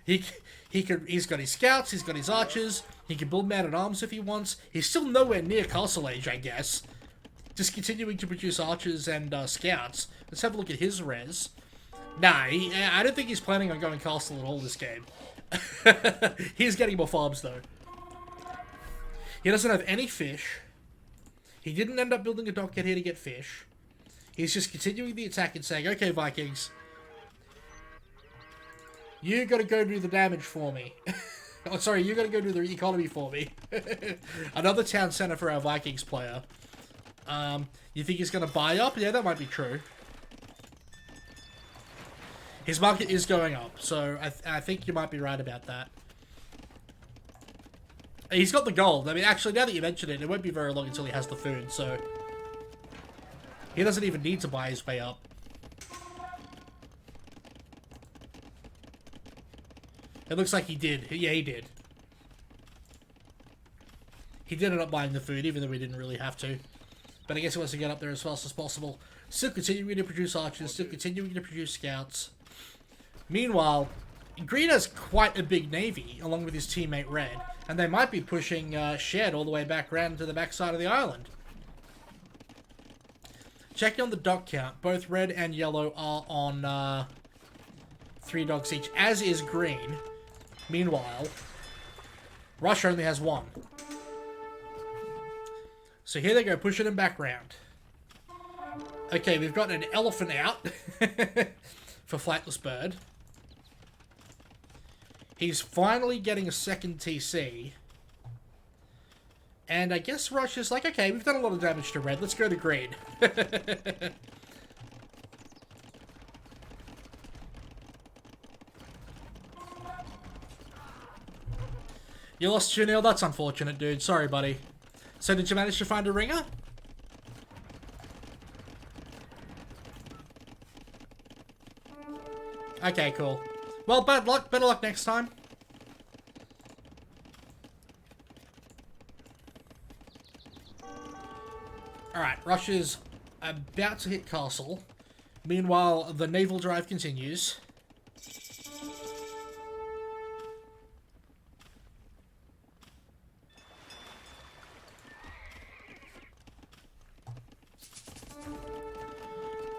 He's got his scouts, he's got his archers, he can build man-at-arms if he wants. He's still nowhere near Castle Age, I guess. Just continuing to produce archers and scouts. Let's have a look at his res. Nah, I don't think he's planning on going castle at all this game. He's getting more farms, though. He doesn't have any fish. He didn't end up building a dock here to get fish. He's just continuing the attack and saying, okay, Vikings, you gotta go do the damage for me. Oh, sorry, you gotta go do the economy for me. Another town center for our Vikings player. You think he's gonna buy up? Yeah, that might be true. His market is going up, so I think you might be right about that. He's got the gold. I mean, actually, now that you mention it, it won't be very long until he has the food, so... He doesn't even need to buy his way up. It looks like he did. Yeah, he did. He did end up buying the food, even though we didn't really have to. But I guess he wants to get up there as fast as possible. Still continuing to produce archers, still continuing to produce scouts. Meanwhile, Green has quite a big navy, along with his teammate Red. And they might be pushing Shed all the way back around to the backside of the island. Checking on the dock count, both Red and Yellow are on 3 docks each, as is Green. Meanwhile, Russia only has 1. So here they go, pushing him back round. Okay, we've got an elephant out for Flightless Bird. He's finally getting a second TC. And I guess Russia's like, okay, we've done a lot of damage to Red, let's go to Green. You lost 2-0, that's unfortunate, dude. Sorry, buddy. So did you manage to find a ringer? Okay, cool. Well, bad luck. Better luck next time. Alright, Russia's about to hit castle. Meanwhile, the naval drive continues.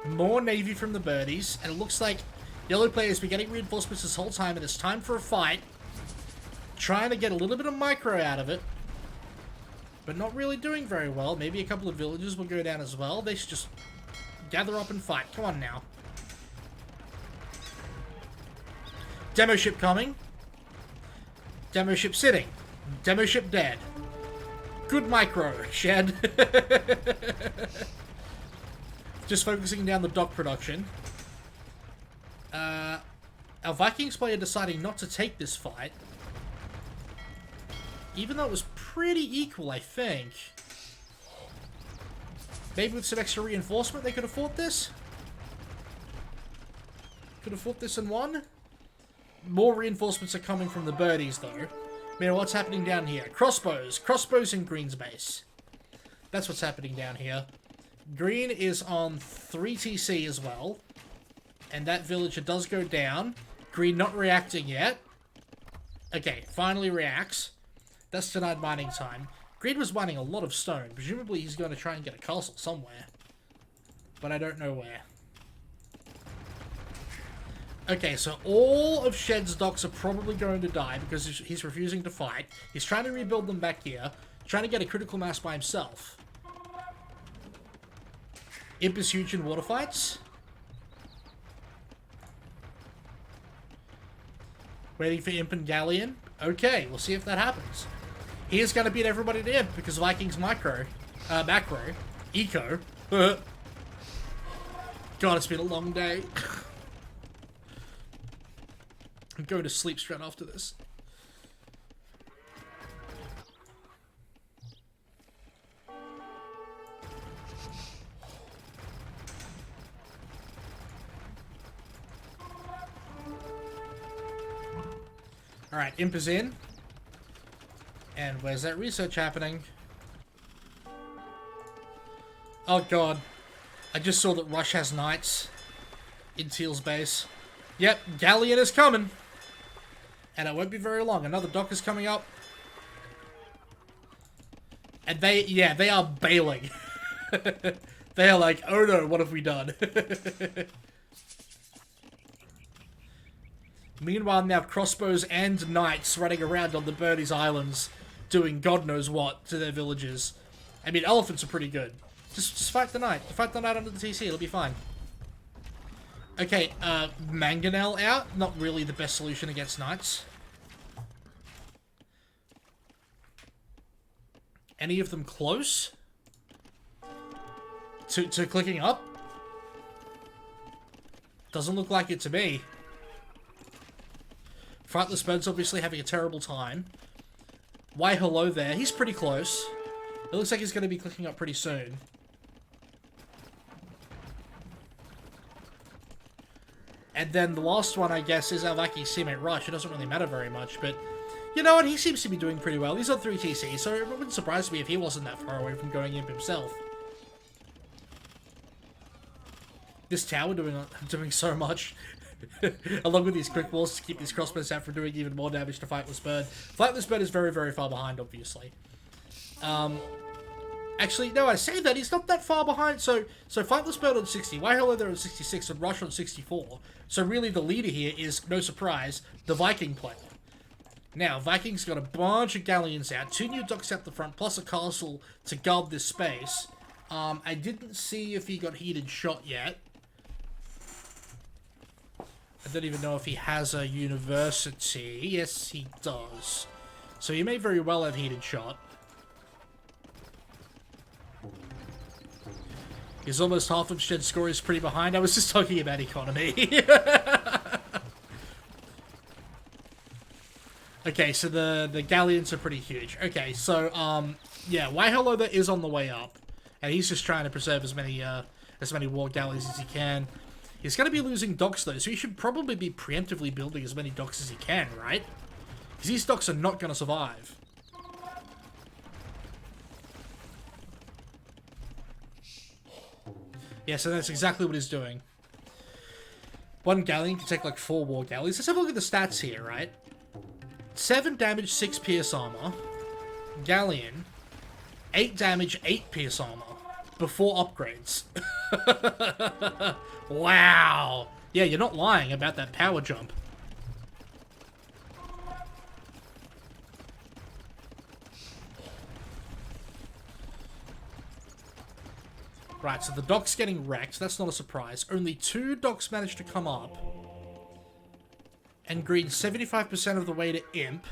More navy from the birdies, and it looks like Yellow players been getting reinforcements this whole time, and it's time for a fight. Trying to get a little bit of micro out of it, but not really doing very well. Maybe a couple of villages will go down as well. They should just gather up and fight. Come on now. Demo ship coming. Demo ship sitting. Demo ship dead. Good micro, Shed. Just focusing down the dock production. Our Vikings player deciding not to take this fight. Even though it was pretty equal, I think. Maybe with some extra reinforcement they could have fought this? Could have fought this and won? More reinforcements are coming from the birdies, though. I mean, what's happening down here? Crossbows. Crossbows in Green's base. That's what's happening down here. Green is on 3 TC as well. And that villager does go down. Green not reacting yet. Okay, finally reacts. That's denied mining time. Green was mining a lot of stone. Presumably he's going to try and get a castle somewhere. But I don't know where. Okay, so all of Shed's docks are probably going to die because he's refusing to fight. He's trying to rebuild them back here. Trying to get a critical mass by himself. Imp is huge in water fights. Waiting for Imp and Galleon. Okay, we'll see if that happens. He is going to beat everybody to Imp because Vikings macro. Eco. God, it's been a long day. I'm going to sleep straight after this. Alright, Imp is in. And where's that research happening? Oh god. I just saw that Rush has knights in Teal's base. Yep, Galleon is coming. And it won't be very long. Another dock is coming up. And they are bailing. They are like, oh no, what have we done? Meanwhile, now crossbows and knights running around on the Birdies Islands doing God knows what to their villages. I mean, elephants are pretty good. Just fight the knight. Fight the knight under the TC, it'll be fine. Okay, Mangonel out. Not really the best solution against knights. Any of them close? To clicking up? Doesn't look like it to me. Frightless Bird's obviously having a terrible time. Why hello there. He's pretty close. It looks like he's going to be clicking up pretty soon. And then the last one, I guess, is our Vikings teammate Rush. It doesn't really matter very much, but you know what? He seems to be doing pretty well. He's on 3 TC, so it wouldn't surprise me if he wasn't that far away from going imp himself. This tower doing so much. Along with these quick walls to keep these crossbows out from doing even more damage to Flightless Bird. Flightless Bird is very, very far behind, obviously. Actually, no, I say that, he's not that far behind. So Flightless Bird on 60, Why Hello there on 66, and Rush on 64. So really the leader here is, no surprise, the Viking player. Now, Vikings got a bunch of galleons out, 2 new docks out the front, plus a castle to guard this space. I didn't see if he got heated shot yet. I don't even know if he has a university. Yes, he does. So he may very well have heated shot. He's almost half of Shed score is pretty behind. I was just talking about economy. Okay, so the galleons are pretty huge. Okay, so yeah, Why Hello there is on the way up, and he's just trying to preserve as many war galleys as he can. He's going to be losing docks though, so he should probably be preemptively building as many docks as he can, right? Because these docks are not going to survive. Yeah, so that's exactly what he's doing. 1 galleon can take like 4 war galleys. Let's have a look at the stats here, right? 7 damage, 6 pierce armor. Galleon. 8 damage, 8 pierce armor. Before upgrades. Wow. Yeah, you're not lying about that power jump. Right, so the dock's getting wrecked. That's not a surprise. Only 2 docks managed to come up. And green 75% of the way to imp.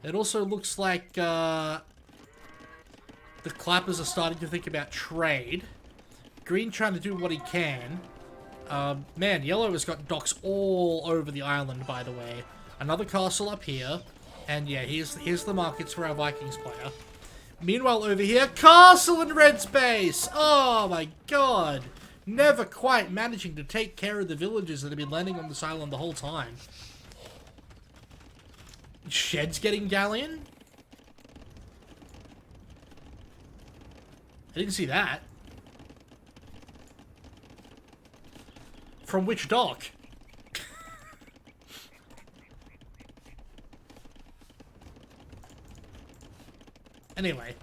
It also looks like the Clapperz are starting to think about trade. Green trying to do what he can. Man, yellow has got docks all over the island, by the way. Another castle up here. And yeah, here's the markets for our Vikings player. Meanwhile, over here, castle in red space! Oh my god! Never quite managing to take care of the villagers that have been landing on this island the whole time. Shed's getting galleon? I didn't see that. From which dock? Anyway.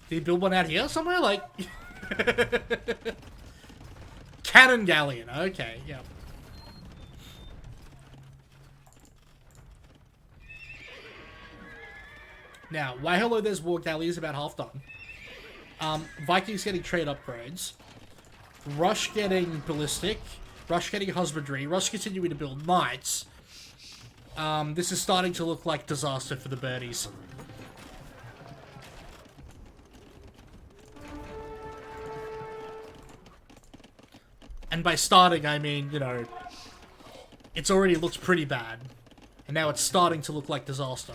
Did he build one out here somewhere? Like... Cannon galleon. Okay, yeah. Now, why hello there's war galley is about half done. Vikings getting trade upgrades. Rush getting ballistic. Rush getting husbandry. Rush continuing to build knights. This is starting to look like disaster for the birdies. And by starting, I mean, you know, it's already looked pretty bad. And now it's starting to look like disaster.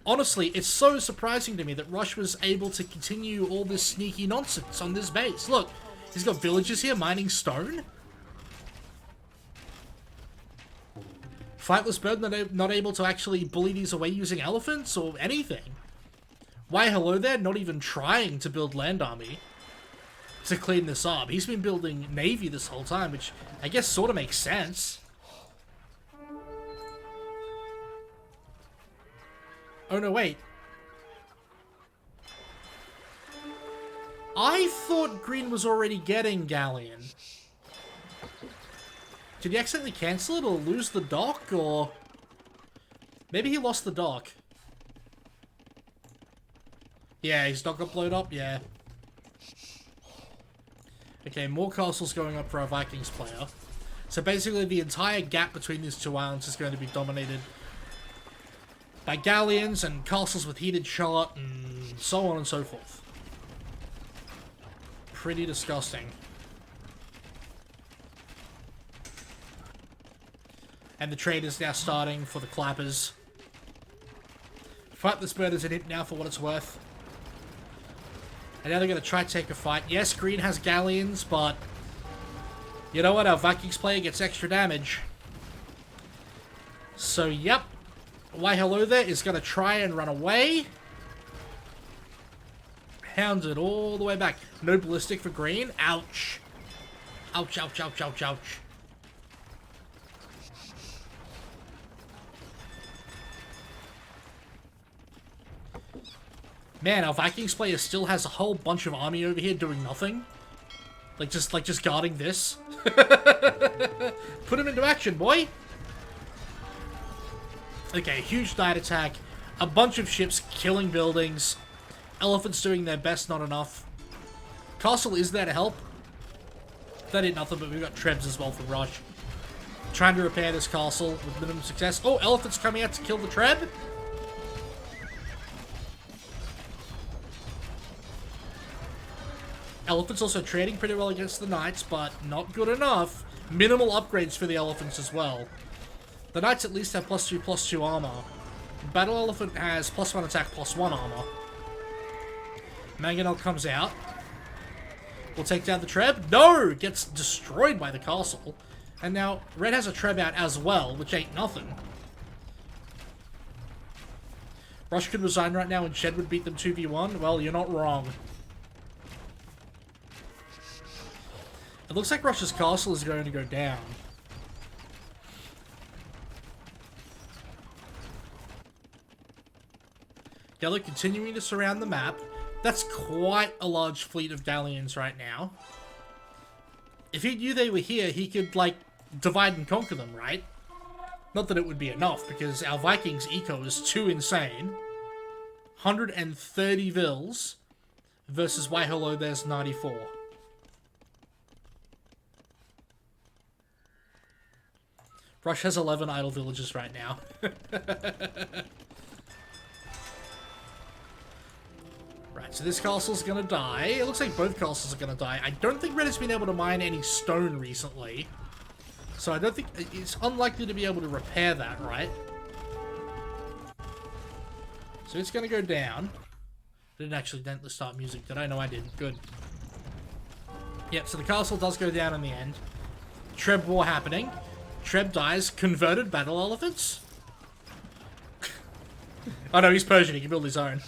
Honestly, it's so surprising to me that Rush was able to continue all this sneaky nonsense on this base. Look, he's got villagers here mining stone. Flightless Bird not able to actually bully these away using elephants or anything. Why hello there, not even trying to build land army to clean this up. He's been building navy this whole time, which I guess sort of makes sense. Oh no, wait. I thought green was already getting galleon. Did he accidentally cancel it or lose the dock, or... Maybe he lost the dock. Yeah, his dock got blown up, yeah. Okay, more castles going up for our Vikings player. So basically the entire gap between these two islands is going to be dominated by galleons and castles with heated shot and so on and so forth. Pretty disgusting. And the trade is now starting for the Clapperz. Fight this bird as an imp now for what it's worth. And now they're going to try to take a fight. Yes, green has galleons, but... You know what? Our Vikings player gets extra damage. So, yep. Why hello there is going to try and run away. Hounded all the way back. No ballistic for green. Ouch. Ouch, ouch, ouch, ouch, ouch. Man, our Vikings player still has a whole bunch of army over here doing nothing. Like just guarding this. Put him into action, boy! Okay, huge night attack. A bunch of ships killing buildings. Elephants doing their best, not enough. Castle is there to help. That did nothing, but we've got Trebs as well for Rush. Trying to repair this castle with minimum success. Oh, Elephant's coming out to kill the Treb. Elephants also trading pretty well against the Knights, but not good enough. Minimal upgrades for the Elephants as well. The Knights at least have +2/+2 armor. Battle Elephant has +1 attack, +1 armor. Mangonel comes out. We'll take down the Treb. No! Gets destroyed by the castle. And now Red has a Treb out as well, which ain't nothing. Rush could resign right now and Shed would beat them 2v1. Well, you're not wrong. It looks like Rush's castle is going to go down. Yellow continuing to surround the map. That's quite a large fleet of galleons right now. If he knew they were here, he could, like, divide and conquer them, right? Not that it would be enough, because our Vikings' eco is too insane. 130 vills versus why hello there's 94. Rush has 11 idle villages right now. Right, so this castle's gonna die. It looks like both castles are gonna die. I don't think Red has been able to mine any stone recently. So I don't think... It's unlikely to be able to repair that, right? So it's gonna go down. I didn't actually dent the start music, did I? No, I didn't. Good. Yep, so the castle does go down in the end. Treb war happening. Treb dies. Converted battle elephants? Oh no, he's Persian. He can build his own.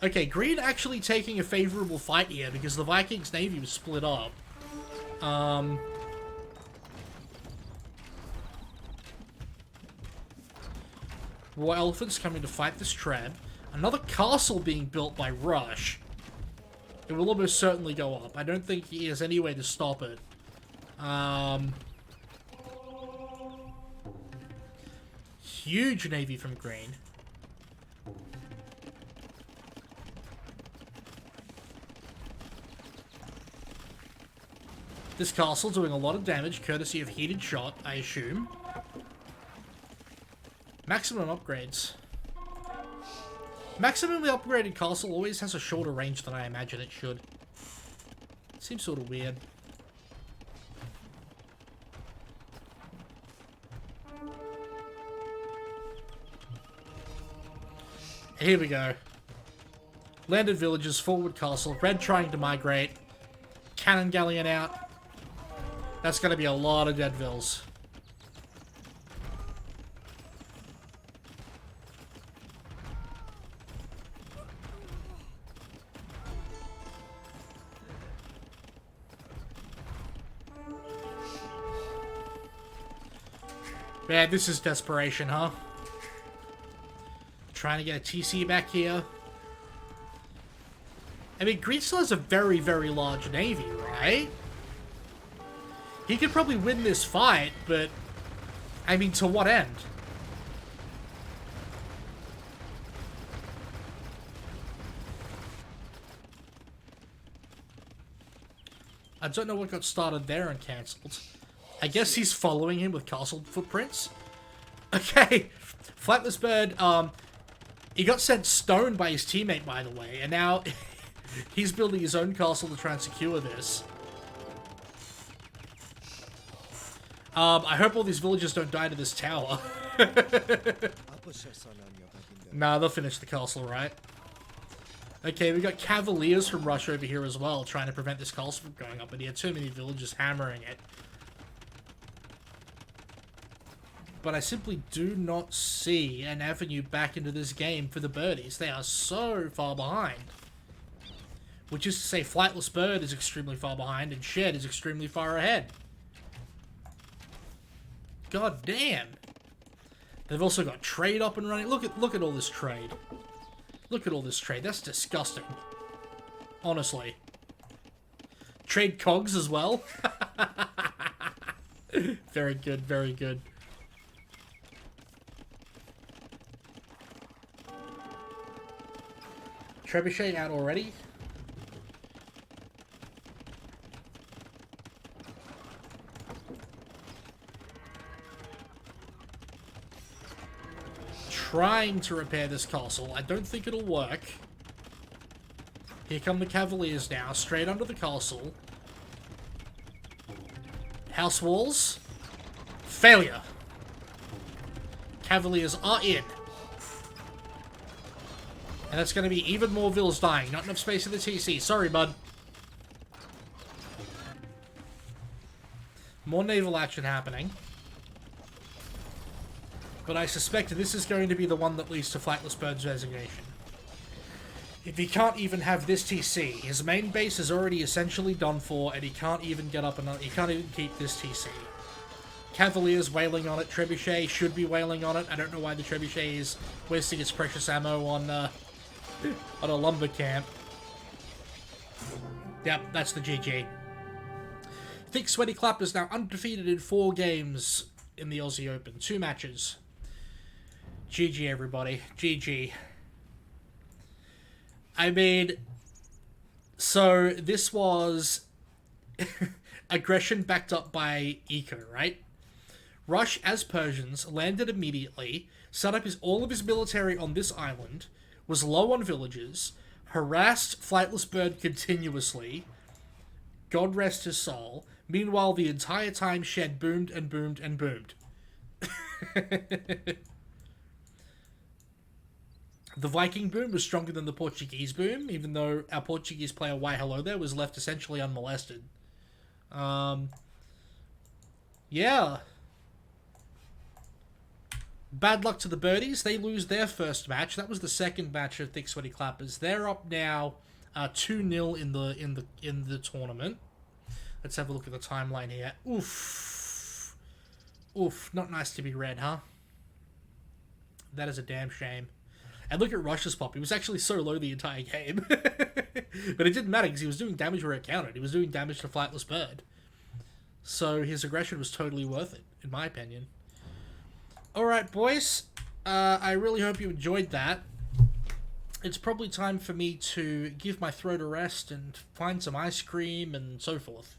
Okay, green actually taking a favorable fight here because the Vikings' navy was split up. War elephants coming to fight this Treb. Another castle being built by Rush. It will almost certainly go up. I don't think he has any way to stop it. Huge navy from green. This castle doing a lot of damage, courtesy of heated shot, I assume. Maximum upgrades. Maximally upgraded castle always has a shorter range than I imagine it should. Seems sort of weird. Here we go. Landed villages, forward castle, Red trying to migrate. Cannon galleon out. That's going to be a lot of dead vills. Man, this is desperation, huh? Trying to get a TC back here. I mean, green still has a very, very large navy, right? He could probably win this fight, but... I mean, to what end? I don't know what got started there and cancelled. I guess he's following him with castle footprints. Okay, Flightless Bird, he got sent stone by his teammate, by the way, and now he's building his own castle to try and secure this. I hope all these villagers don't die to this tower. Nah, they'll finish the castle, right? Okay, we got cavaliers from Russia over here as well, trying to prevent this castle from going up, but he had too many villagers hammering it. But I simply do not see an avenue back into this game for the birdies. They are so far behind. Which is to say, Flightless Bird is extremely far behind, and Shed is extremely far ahead. God damn. They've also got trade up and running. Look at all this trade. Look at all this trade. That's disgusting. Honestly. Trade cogs as well. Very good, very good. Trebuchet out already. Trying to repair this castle. I don't think it'll work. Here come the cavaliers now, straight under the castle. House walls. Failure. Cavaliers are in. And that's going to be even more vills dying. Not enough space in the TC. Sorry, bud. More naval action happening. But I suspect this is going to be the one that leads to Flightless Bird's resignation. If he can't even have this TC, his main base is already essentially done for, and he can't even get up another. He can't even keep this TC. Cavaliers wailing on it. Trebuchet should be wailing on it. I don't know why the Trebuchet is wasting its precious ammo on a lumber camp. Yep, that's the GG. Thicc Sweaty Clapperz now undefeated in 4 games in the Aussie Open. 2 matches. GG, everybody. GG. I mean, so this was aggression backed up by eco, right? Rush, as Persians, landed immediately, set up all of his military on this island, was low on villagers, harassed Flightless Bird continuously, God rest his soul. Meanwhile, the entire time Shed boomed and boomed and boomed. The Viking boom was stronger than the Portuguese boom, even though our Portuguese player, Why Hello There, was left essentially unmolested. Yeah. Bad luck to the birdies. They lose their first match. That was the second match of Thicc Sweaty Clapperz. They're up now 2-0 in the tournament. Let's have a look at the timeline here. Oof. Oof. Not nice to be read, huh? That is a damn shame. And look at Rush's pop. He was actually so low the entire game. But it didn't matter because he was doing damage where it counted. He was doing damage to Flightless Bird. So his aggression was totally worth it, in my opinion. Alright, boys. I really hope you enjoyed that. It's probably time for me to give my throat a rest and find some ice cream and so forth.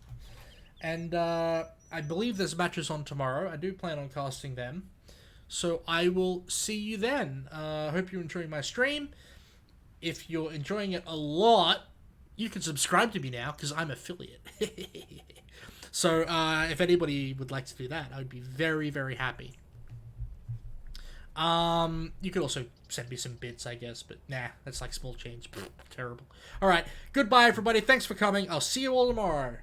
And I believe there's matches on tomorrow. I do plan on casting them. So I will see you then. Hope you're enjoying my stream. If you're enjoying it a lot, you can subscribe to me now because I'm affiliate. So if anybody would like to do that, I would be very, very happy. You could also send me some bits, I guess, but nah, that's like small change. Terrible. Alright, goodbye everybody. Thanks for coming. I'll see you all tomorrow.